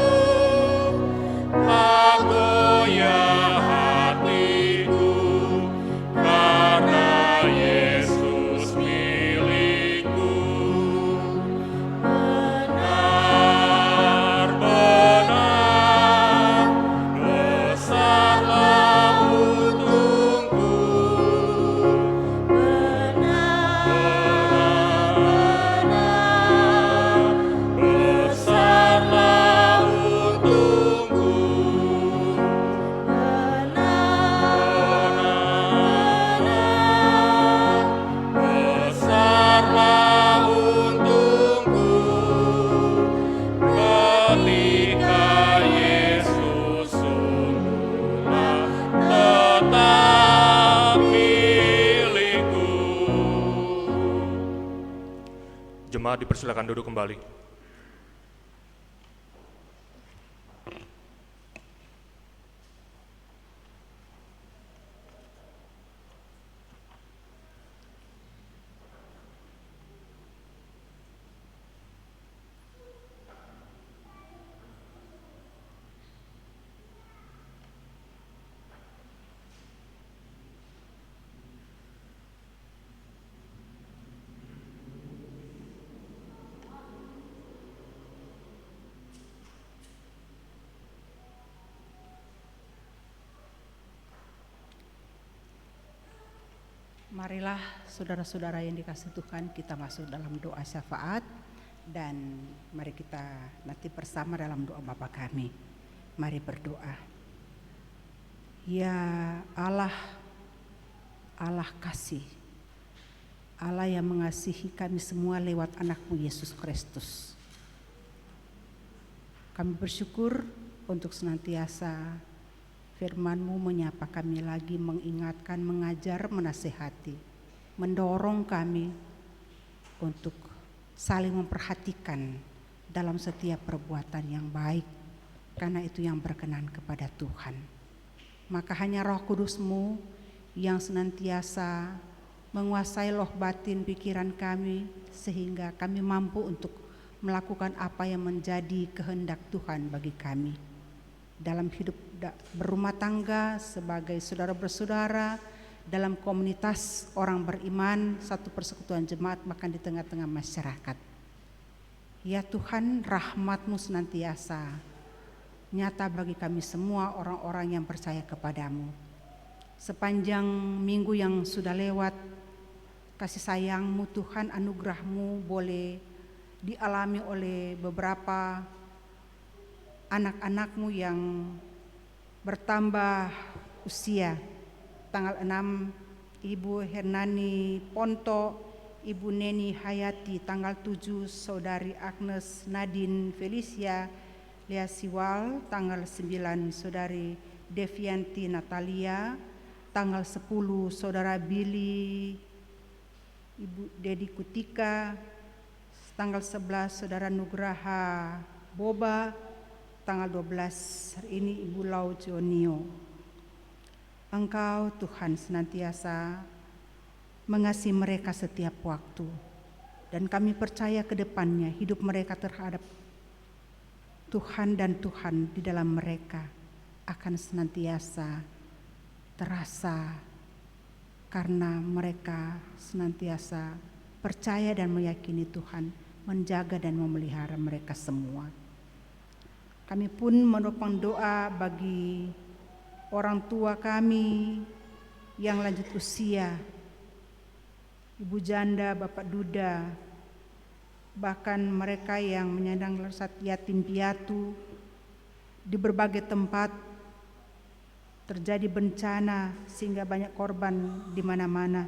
tak goyah hatiku karena Yesus milikku. Benar-benar besarlah untungku, benar-benar besarlah untungku, benar-benar besarlah untungku ketika Yesus sungguhlah tetap milikku. Jemaat dipersilakan duduk kembali. Marilah saudara-saudara yang dikasihi Tuhan, kita masuk dalam doa syafaat dan mari kita nanti bersama dalam doa Bapa kami. Mari berdoa. Ya Allah, Allah kasih, Allah yang mengasihi kami semua lewat anak-Mu Yesus Kristus. Kami bersyukur untuk senantiasa firman-Mu menyapa kami lagi, mengingatkan, mengajar, menasihati, mendorong kami untuk saling memperhatikan dalam setiap perbuatan yang baik, karena itu yang berkenan kepada Tuhan. Maka hanya Roh Kudus-Mu yang senantiasa menguasai loh batin pikiran kami, sehingga kami mampu untuk melakukan apa yang menjadi kehendak Tuhan bagi kami. Dalam hidup berumah tangga, sebagai saudara bersaudara, dalam komunitas orang beriman, satu persekutuan jemaat, bahkan di tengah-tengah masyarakat. Ya Tuhan, rahmat-Mu senantiasa nyata bagi kami semua orang-orang yang percaya kepadamu. Sepanjang minggu yang sudah lewat, kasih sayang-Mu Tuhan, anugerah-Mu boleh dialami oleh beberapa anak-anak-Mu yang bertambah usia. Tanggal 6, Ibu Hernani Ponto, Ibu Neni Hayati. Tanggal 7, Saudari Agnes Nadine Felicia Leasiwal. Tanggal 9, Saudari Devianti Natalia. Tanggal 10, Saudara Billy, Ibu Dedi Kutika. Tanggal 11, Saudara Nugraha Boba. Tanggal 12, hari ini Ibu Lau Jonio. Engkau Tuhan senantiasa mengasihi mereka setiap waktu, dan kami percaya ke depannya hidup mereka terhadap Tuhan dan Tuhan di dalam mereka akan senantiasa terasa, karena mereka senantiasa percaya dan meyakini Tuhan menjaga dan memelihara mereka semua. Kami pun menopang doa bagi orang tua kami yang lanjut usia, Ibu Janda, Bapak Duda, bahkan mereka yang menyandang yatim piatu. Di berbagai tempat terjadi bencana sehingga banyak korban di mana-mana.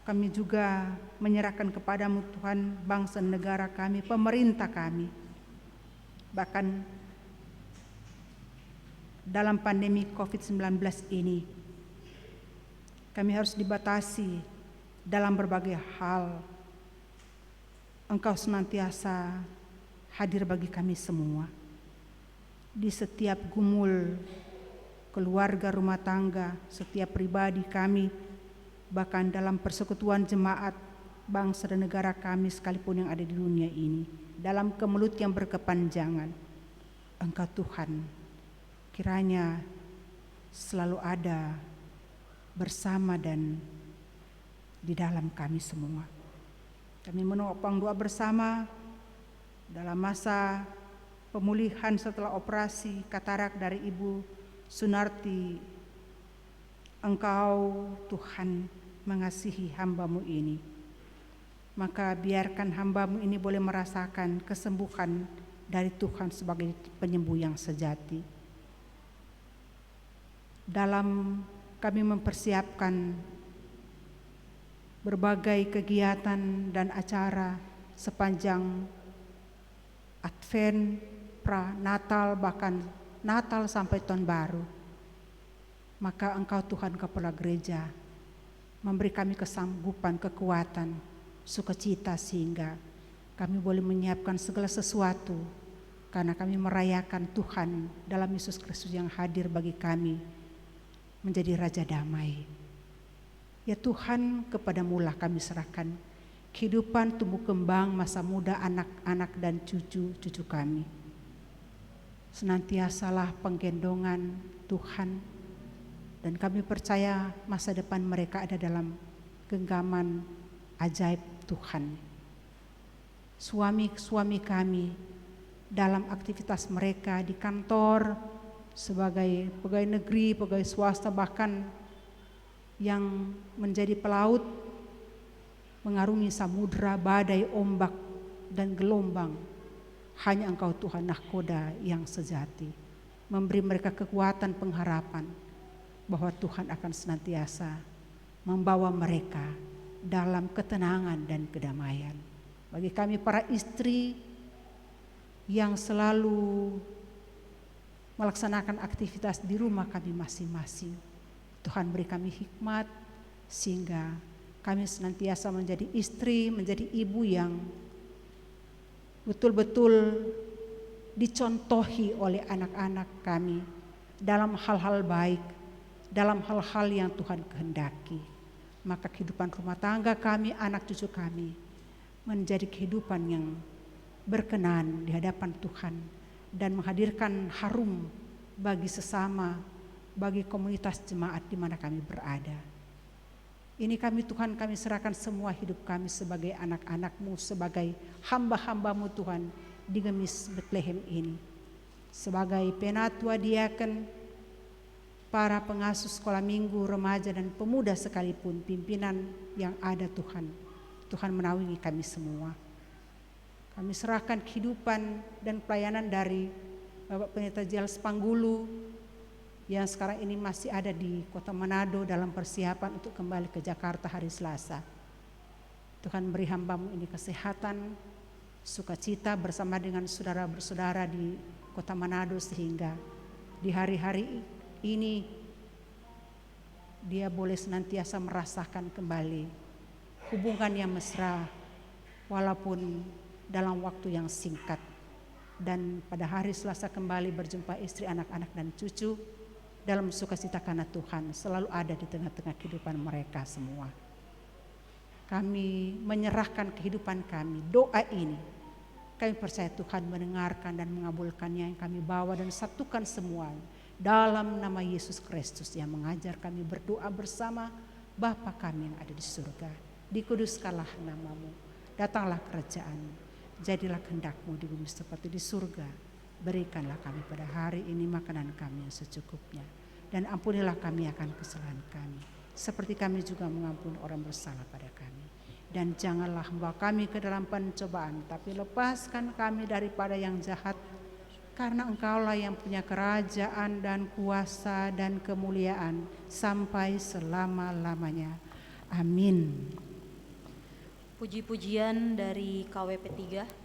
Kami juga menyerahkan kepadamu Tuhan bangsa negara kami, pemerintah kami. Bahkan dalam pandemi COVID-19 ini, kami harus dibatasi dalam berbagai hal. Engkau senantiasa hadir bagi kami semua. Di setiap gumul keluarga, rumah tangga, setiap pribadi kami, bahkan dalam persekutuan jemaat bangsa dan negara kami sekalipun yang ada di dunia ini, dalam kemelut yang berkepanjangan, Engkau Tuhan kiranya selalu ada bersama dan di dalam kami semua. Kami menopang doa bersama dalam masa pemulihan setelah operasi katarak dari Ibu Sunarti. Engkau Tuhan mengasihi hamba-Mu ini, maka biarkan hamba-Mu ini boleh merasakan kesembuhan dari Tuhan sebagai penyembuh yang sejati. Dalam kami mempersiapkan berbagai kegiatan dan acara sepanjang Advent, Natal, bahkan Natal sampai Tahun Baru, maka Engkau Tuhan Kepala Gereja memberi kami kesanggupan, kekuatan, sukacita sehingga kami boleh menyiapkan segala sesuatu, karena kami merayakan Tuhan dalam Yesus Kristus yang hadir bagi kami menjadi Raja Damai. Ya Tuhan, kepadamu-lah kami serahkan kehidupan tumbuh kembang masa muda anak-anak dan cucu-cucu kami. Senantiasalah penggendongan Tuhan, dan kami percaya masa depan mereka ada dalam genggaman ajaib Tuhan. Suami-suami kami dalam aktivitas mereka di kantor, sebagai pegawai negeri, pegawai swasta, bahkan yang menjadi pelaut, mengarungi samudra, badai, ombak, dan gelombang. Hanya Engkau Tuhan nahkoda yang sejati, memberi mereka kekuatan, pengharapan bahwa Tuhan akan senantiasa membawa mereka dalam ketenangan dan kedamaian. Bagi kami para istri yang selalu melaksanakan aktivitas di rumah kami masing-masing, Tuhan beri kami hikmat sehingga kami senantiasa menjadi istri, menjadi ibu yang betul-betul dicontohi oleh anak-anak kami dalam hal-hal baik, dalam hal-hal yang Tuhan kehendaki. Maka kehidupan rumah tangga kami, anak cucu kami menjadi kehidupan yang berkenan di hadapan Tuhan dan menghadirkan harum bagi sesama, bagi komunitas jemaat di mana kami berada. Ini kami Tuhan, kami serahkan semua hidup kami sebagai anak-anak-Mu, sebagai hamba-hamba-Mu Tuhan di Gemis Bethlehem ini. Sebagai penatua diaken, para pengasuh sekolah minggu, remaja dan pemuda sekalipun, pimpinan yang ada Tuhan. Tuhan menaungi kami semua. Kami serahkan kehidupan dan pelayanan dari Bapak Pendeta Giles Panggulu yang sekarang ini masih ada di Kota Manado dalam persiapan untuk kembali ke Jakarta hari Selasa. Tuhan beri hamba-Mu ini kesehatan, sukacita bersama dengan saudara-saudara di Kota Manado sehingga di hari-hari ini dia boleh senantiasa merasakan kembali hubungan yang mesra walaupun dalam waktu yang singkat. Dan pada hari Selasa kembali berjumpa istri, anak-anak dan cucu dalam sukacita karena Tuhan selalu ada di tengah-tengah kehidupan mereka semua. Kami menyerahkan kehidupan kami, doa ini kami percaya Tuhan mendengarkan dan mengabulkannya, yang kami bawa dan satukan semua dalam nama Yesus Kristus yang mengajar kami berdoa bersama Bapa kami yang ada di surga. Dikuduskanlah nama-Mu, datanglah kerajaan-Mu, jadilah kehendak-Mu di bumi seperti di surga. Berikanlah kami pada hari ini makanan kami yang secukupnya, dan ampunilah kami akan kesalahan kami, seperti kami juga mengampuni orang bersalah pada kami. Dan janganlah membawa kami ke dalam pencobaan, tapi lepaskan kami daripada yang jahat, karena Engkaulah yang punya kerajaan dan kuasa dan kemuliaan sampai selama-lamanya. Amin. Puji-pujian dari KWP 3.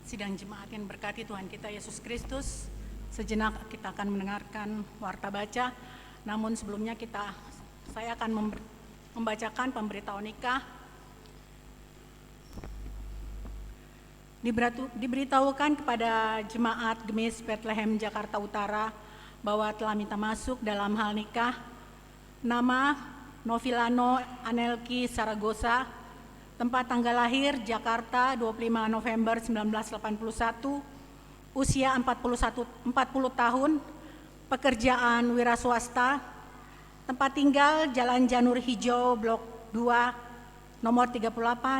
Sidang jemaat yang berkati Tuhan kita Yesus Kristus, sejenak kita akan mendengarkan warta baca. Namun sebelumnya saya akan membacakan pemberitahuan nikah. Diberitahukan kepada jemaat Gemis Bethlehem Jakarta Utara bahwa telah minta masuk dalam hal nikah nama Novilano Anelki Saragosa, tempat tanggal lahir Jakarta 25 November 1981, usia 40 tahun, pekerjaan wira swasta, tempat tinggal Jalan Janur Hijau Blok 2, nomor 38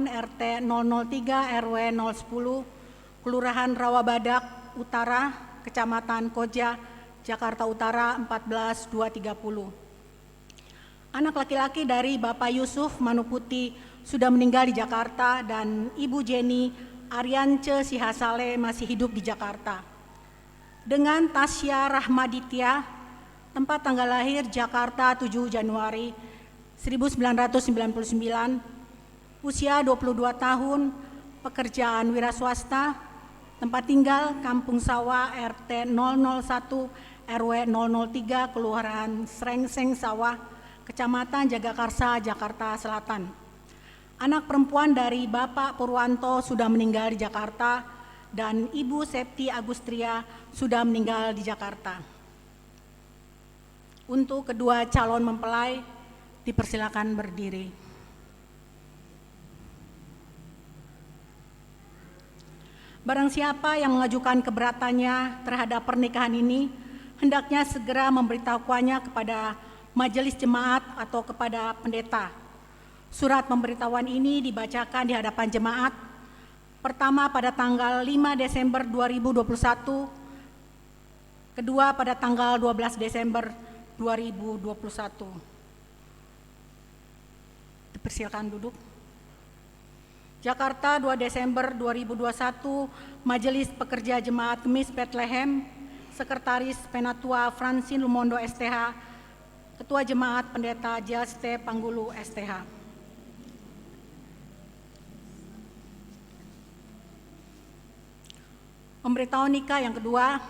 RT 003 RW 010, Kelurahan Rawabadak Utara, Kecamatan Koja, Jakarta Utara 14230. Anak laki-laki dari Bapak Yusuf Manuputi sudah meninggal di Jakarta dan Ibu Jenny Ariance Sihasale masih hidup di Jakarta. Dengan Tasya Rahmaditya, tempat tanggal lahir Jakarta 7 Januari 1999, usia 22 tahun, pekerjaan wira swasta, tempat tinggal Kampung Sawah RT 001 RW 003 Kelurahan Srengseng Sawah, Kecamatan Jagakarsa, Jakarta Selatan. Anak perempuan dari Bapak Purwanto sudah meninggal di Jakarta dan Ibu Septi Agustria sudah meninggal di Jakarta. Untuk kedua calon mempelai, dipersilakan berdiri. Barang siapa yang mengajukan keberatannya terhadap pernikahan ini, hendaknya segera memberitahukannya kepada majelis jemaat atau kepada pendeta. Surat pemberitahuan ini dibacakan di hadapan jemaat, pertama pada tanggal 5 Desember 2021, kedua pada tanggal 12 Desember 2021. Dipersilakan duduk. Jakarta 2 Desember 2021, Majelis Pekerja Jemaat Gemis Bethlehem, Sekretaris Penatua Francine Lumondo STH, Ketua Jemaat Pendeta Jaste Panggulu STH. Pemberitahuan nikah yang kedua,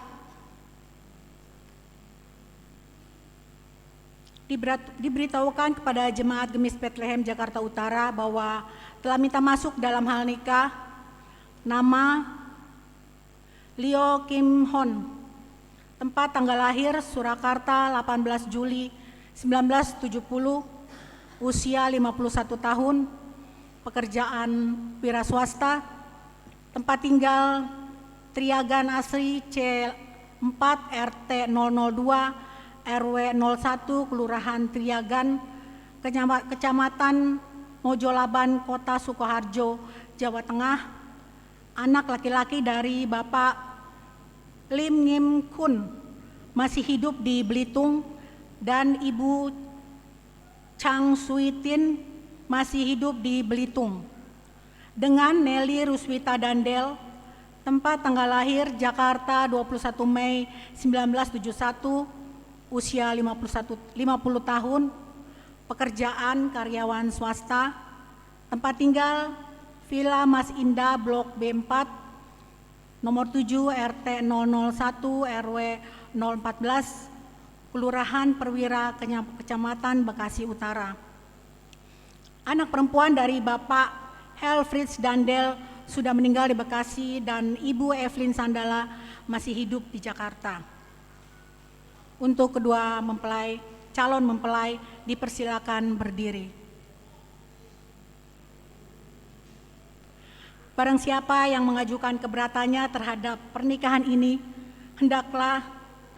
diberitahukan kepada Jemaat Gemis Bethlehem Jakarta Utara bahwa telah minta masuk dalam hal nikah nama Leo Kim Hon, tempat tanggal lahir Surakarta 18 Juli 1970, usia 51 tahun, pekerjaan wira swasta, tempat tinggal Triagan Asri C4 RT 002 RW 01 Kelurahan Triagan, Kecamatan Mojolaban, Kota Sukoharjo, Jawa Tengah. Anak laki-laki dari Bapak Lim Ngim Kun masih hidup di Belitung dan Ibu Chang Suitin masih hidup di Belitung. Dengan Nelly Ruswita Dandel, tempat tanggal lahir Jakarta 21 Mei 1971, usia 50 tahun, pekerjaan karyawan swasta, tempat tinggal Villa Mas Indah Blok B4, nomor 7 RT 001 RW 014, Kelurahan Perwira, Kecamatan Bekasi Utara. Anak perempuan dari Bapak Helfrits Dandel sudah meninggal di Bekasi dan Ibu Evelyn Sandala masih hidup di Jakarta. Untuk kedua calon mempelai dipersilakan berdiri. Barang siapa yang mengajukan keberatannya terhadap pernikahan ini,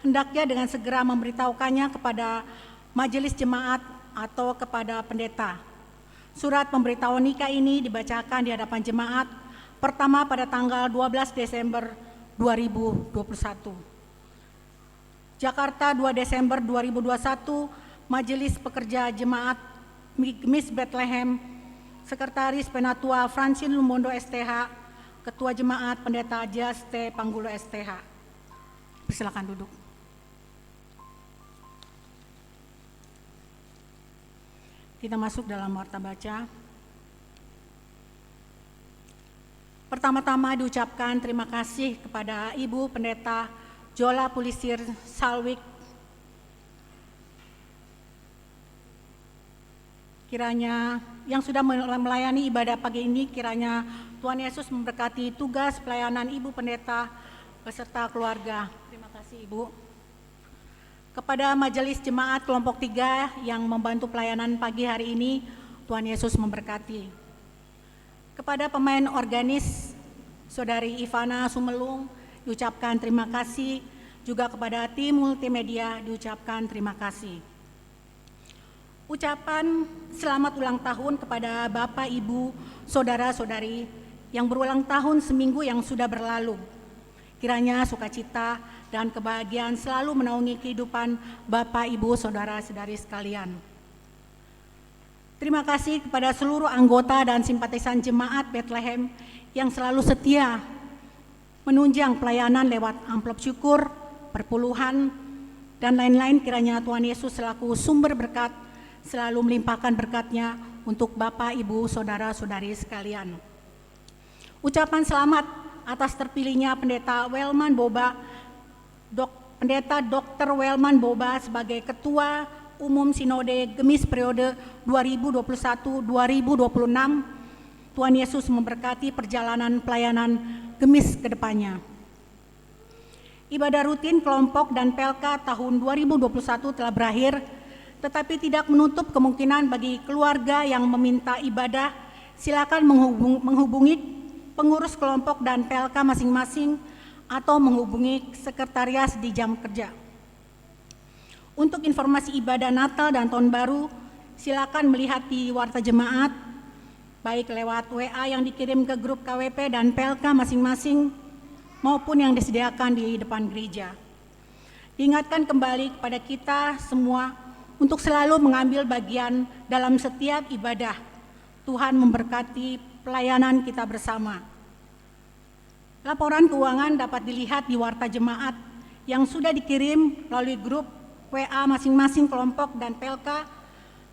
hendaknya dengan segera memberitahukannya kepada majelis jemaat atau kepada pendeta. Surat pemberitahuan nikah ini dibacakan di hadapan jemaat pertama pada tanggal 12 Desember 2021. Jakarta 2 Desember 2021, Majelis Pekerja Jemaat Gemis Bethlehem, Sekretaris Penatua Francine Lumondo STH, Ketua Jemaat Pendeta Jaste Panggulu STH. Silakan duduk. Kita masuk dalam warta baca. Pertama-tama diucapkan terima kasih kepada Ibu Pendeta Jola Pulisir Salwik. Kiranya yang sudah melayani ibadah pagi ini, kiranya Tuhan Yesus memberkati tugas pelayanan Ibu Pendeta beserta keluarga. Terima kasih Ibu. Kepada Majelis Jemaat Kelompok 3 yang membantu pelayanan pagi hari ini, Tuhan Yesus memberkati. Kepada pemain organis, Saudari Ivana Sumelung, diucapkan terima kasih. Juga kepada tim multimedia diucapkan terima kasih. Ucapan selamat ulang tahun kepada Bapak, Ibu, Saudara-saudari yang berulang tahun seminggu yang sudah berlalu. Kiranya sukacita dan kebahagiaan selalu menaungi kehidupan Bapak, Ibu, Saudara-saudari sekalian. Terima kasih kepada seluruh anggota dan simpatisan jemaat Bethlehem yang selalu setia menunjang pelayanan lewat amplop syukur, perpuluhan, dan lain-lain. Kiranya Tuhan Yesus selaku sumber berkat selalu melimpahkan berkat-Nya untuk Bapak, Ibu, Saudara-saudari sekalian. Ucapan selamat atas terpilihnya Pendeta Welman Boba, Pendeta Dr. Welman Boba sebagai Ketua Umum Sinode Gemis periode 2021-2026. Tuhan Yesus memberkati perjalanan pelayanan Gemis ke depannya. Ibadah rutin kelompok dan PLK tahun 2021 telah berakhir, tetapi tidak menutup kemungkinan bagi keluarga yang meminta ibadah, silakan menghubungi pengurus kelompok dan PLK masing-masing atau menghubungi sekretariat di jam kerja. Untuk informasi ibadah Natal dan Tahun Baru, silakan melihat di Warta Jemaat, baik lewat WA yang dikirim ke grup KWP dan PLK masing-masing, maupun yang disediakan di depan gereja. Diingatkan kembali kepada kita semua untuk selalu mengambil bagian dalam setiap ibadah. Tuhan memberkati pelayanan kita bersama. Laporan keuangan dapat dilihat di Warta Jemaat yang sudah dikirim melalui grup WA masing-masing kelompok dan PLK.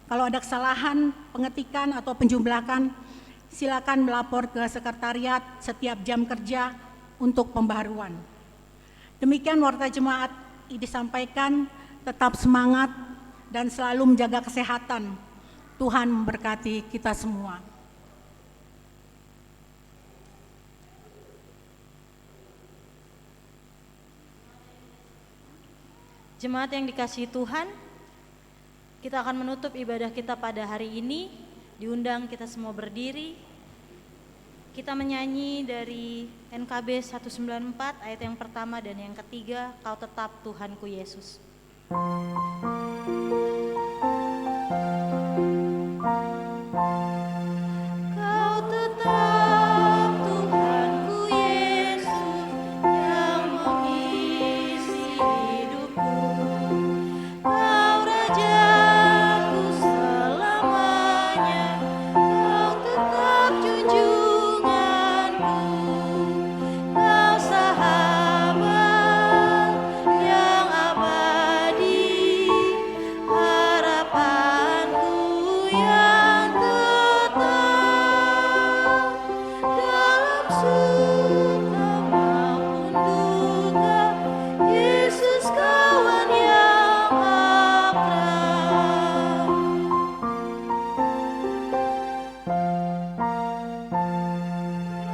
Kalau ada kesalahan pengetikan atau penjumlahan, silakan melapor ke sekretariat setiap jam kerja untuk pembaharuan. Demikian Warta Jemaat disampaikan, tetap semangat dan selalu menjaga kesehatan. Tuhan memberkati kita semua. Jemaat yang dikasihi Tuhan, kita akan menutup ibadah kita pada hari ini. Diundang kita semua berdiri. Kita menyanyi dari NKB 194 ayat yang pertama dan yang ketiga, Kau Tetap Tuhanku Yesus. Kau tetap Tuhanku Yesus yang mengisi hidupku. Kau Rajaku selamanya, Kau tetap junjunganku. Kau sahabat yang abadi, harapanku yang tetap. Dalam suka maupun duka, Yesus kawan yang akrab.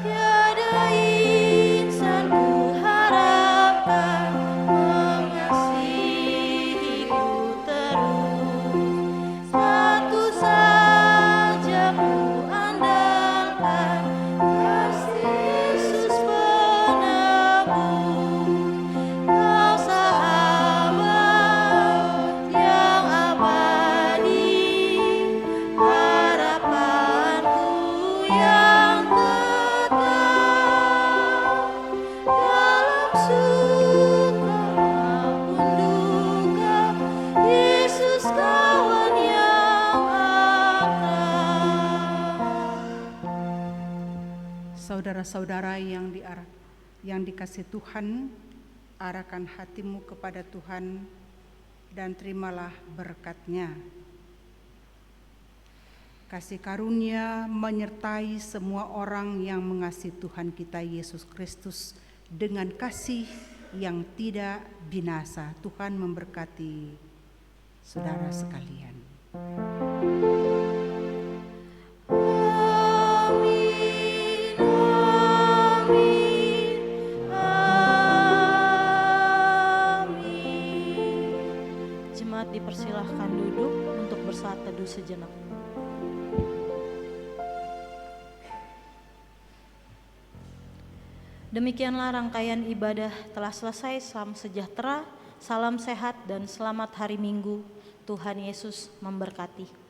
Tiada insan ku harapkan mengasihiku terus. Satu saja ku andalkan, kasih Yesus penebus. Kau sahabat yang abadi, harapanku yang tetap. Dalam suka maupun duka, Yesus kawan yang akrab. Saudara-saudara yang dikasihi Tuhan, arahkan hatimu kepada Tuhan dan terimalah berkat-Nya. Kasih karunia menyertai semua orang yang mengasihi Tuhan kita Yesus Kristus dengan kasih yang tidak binasa. Tuhan memberkati saudara sekalian. Amin, amin, amin. Jemaat dipersilahkan duduk untuk bersaat teduh sejenak. Demikianlah rangkaian ibadah telah selesai. Salam sejahtera, salam sehat, dan selamat hari Minggu. Tuhan Yesus memberkati.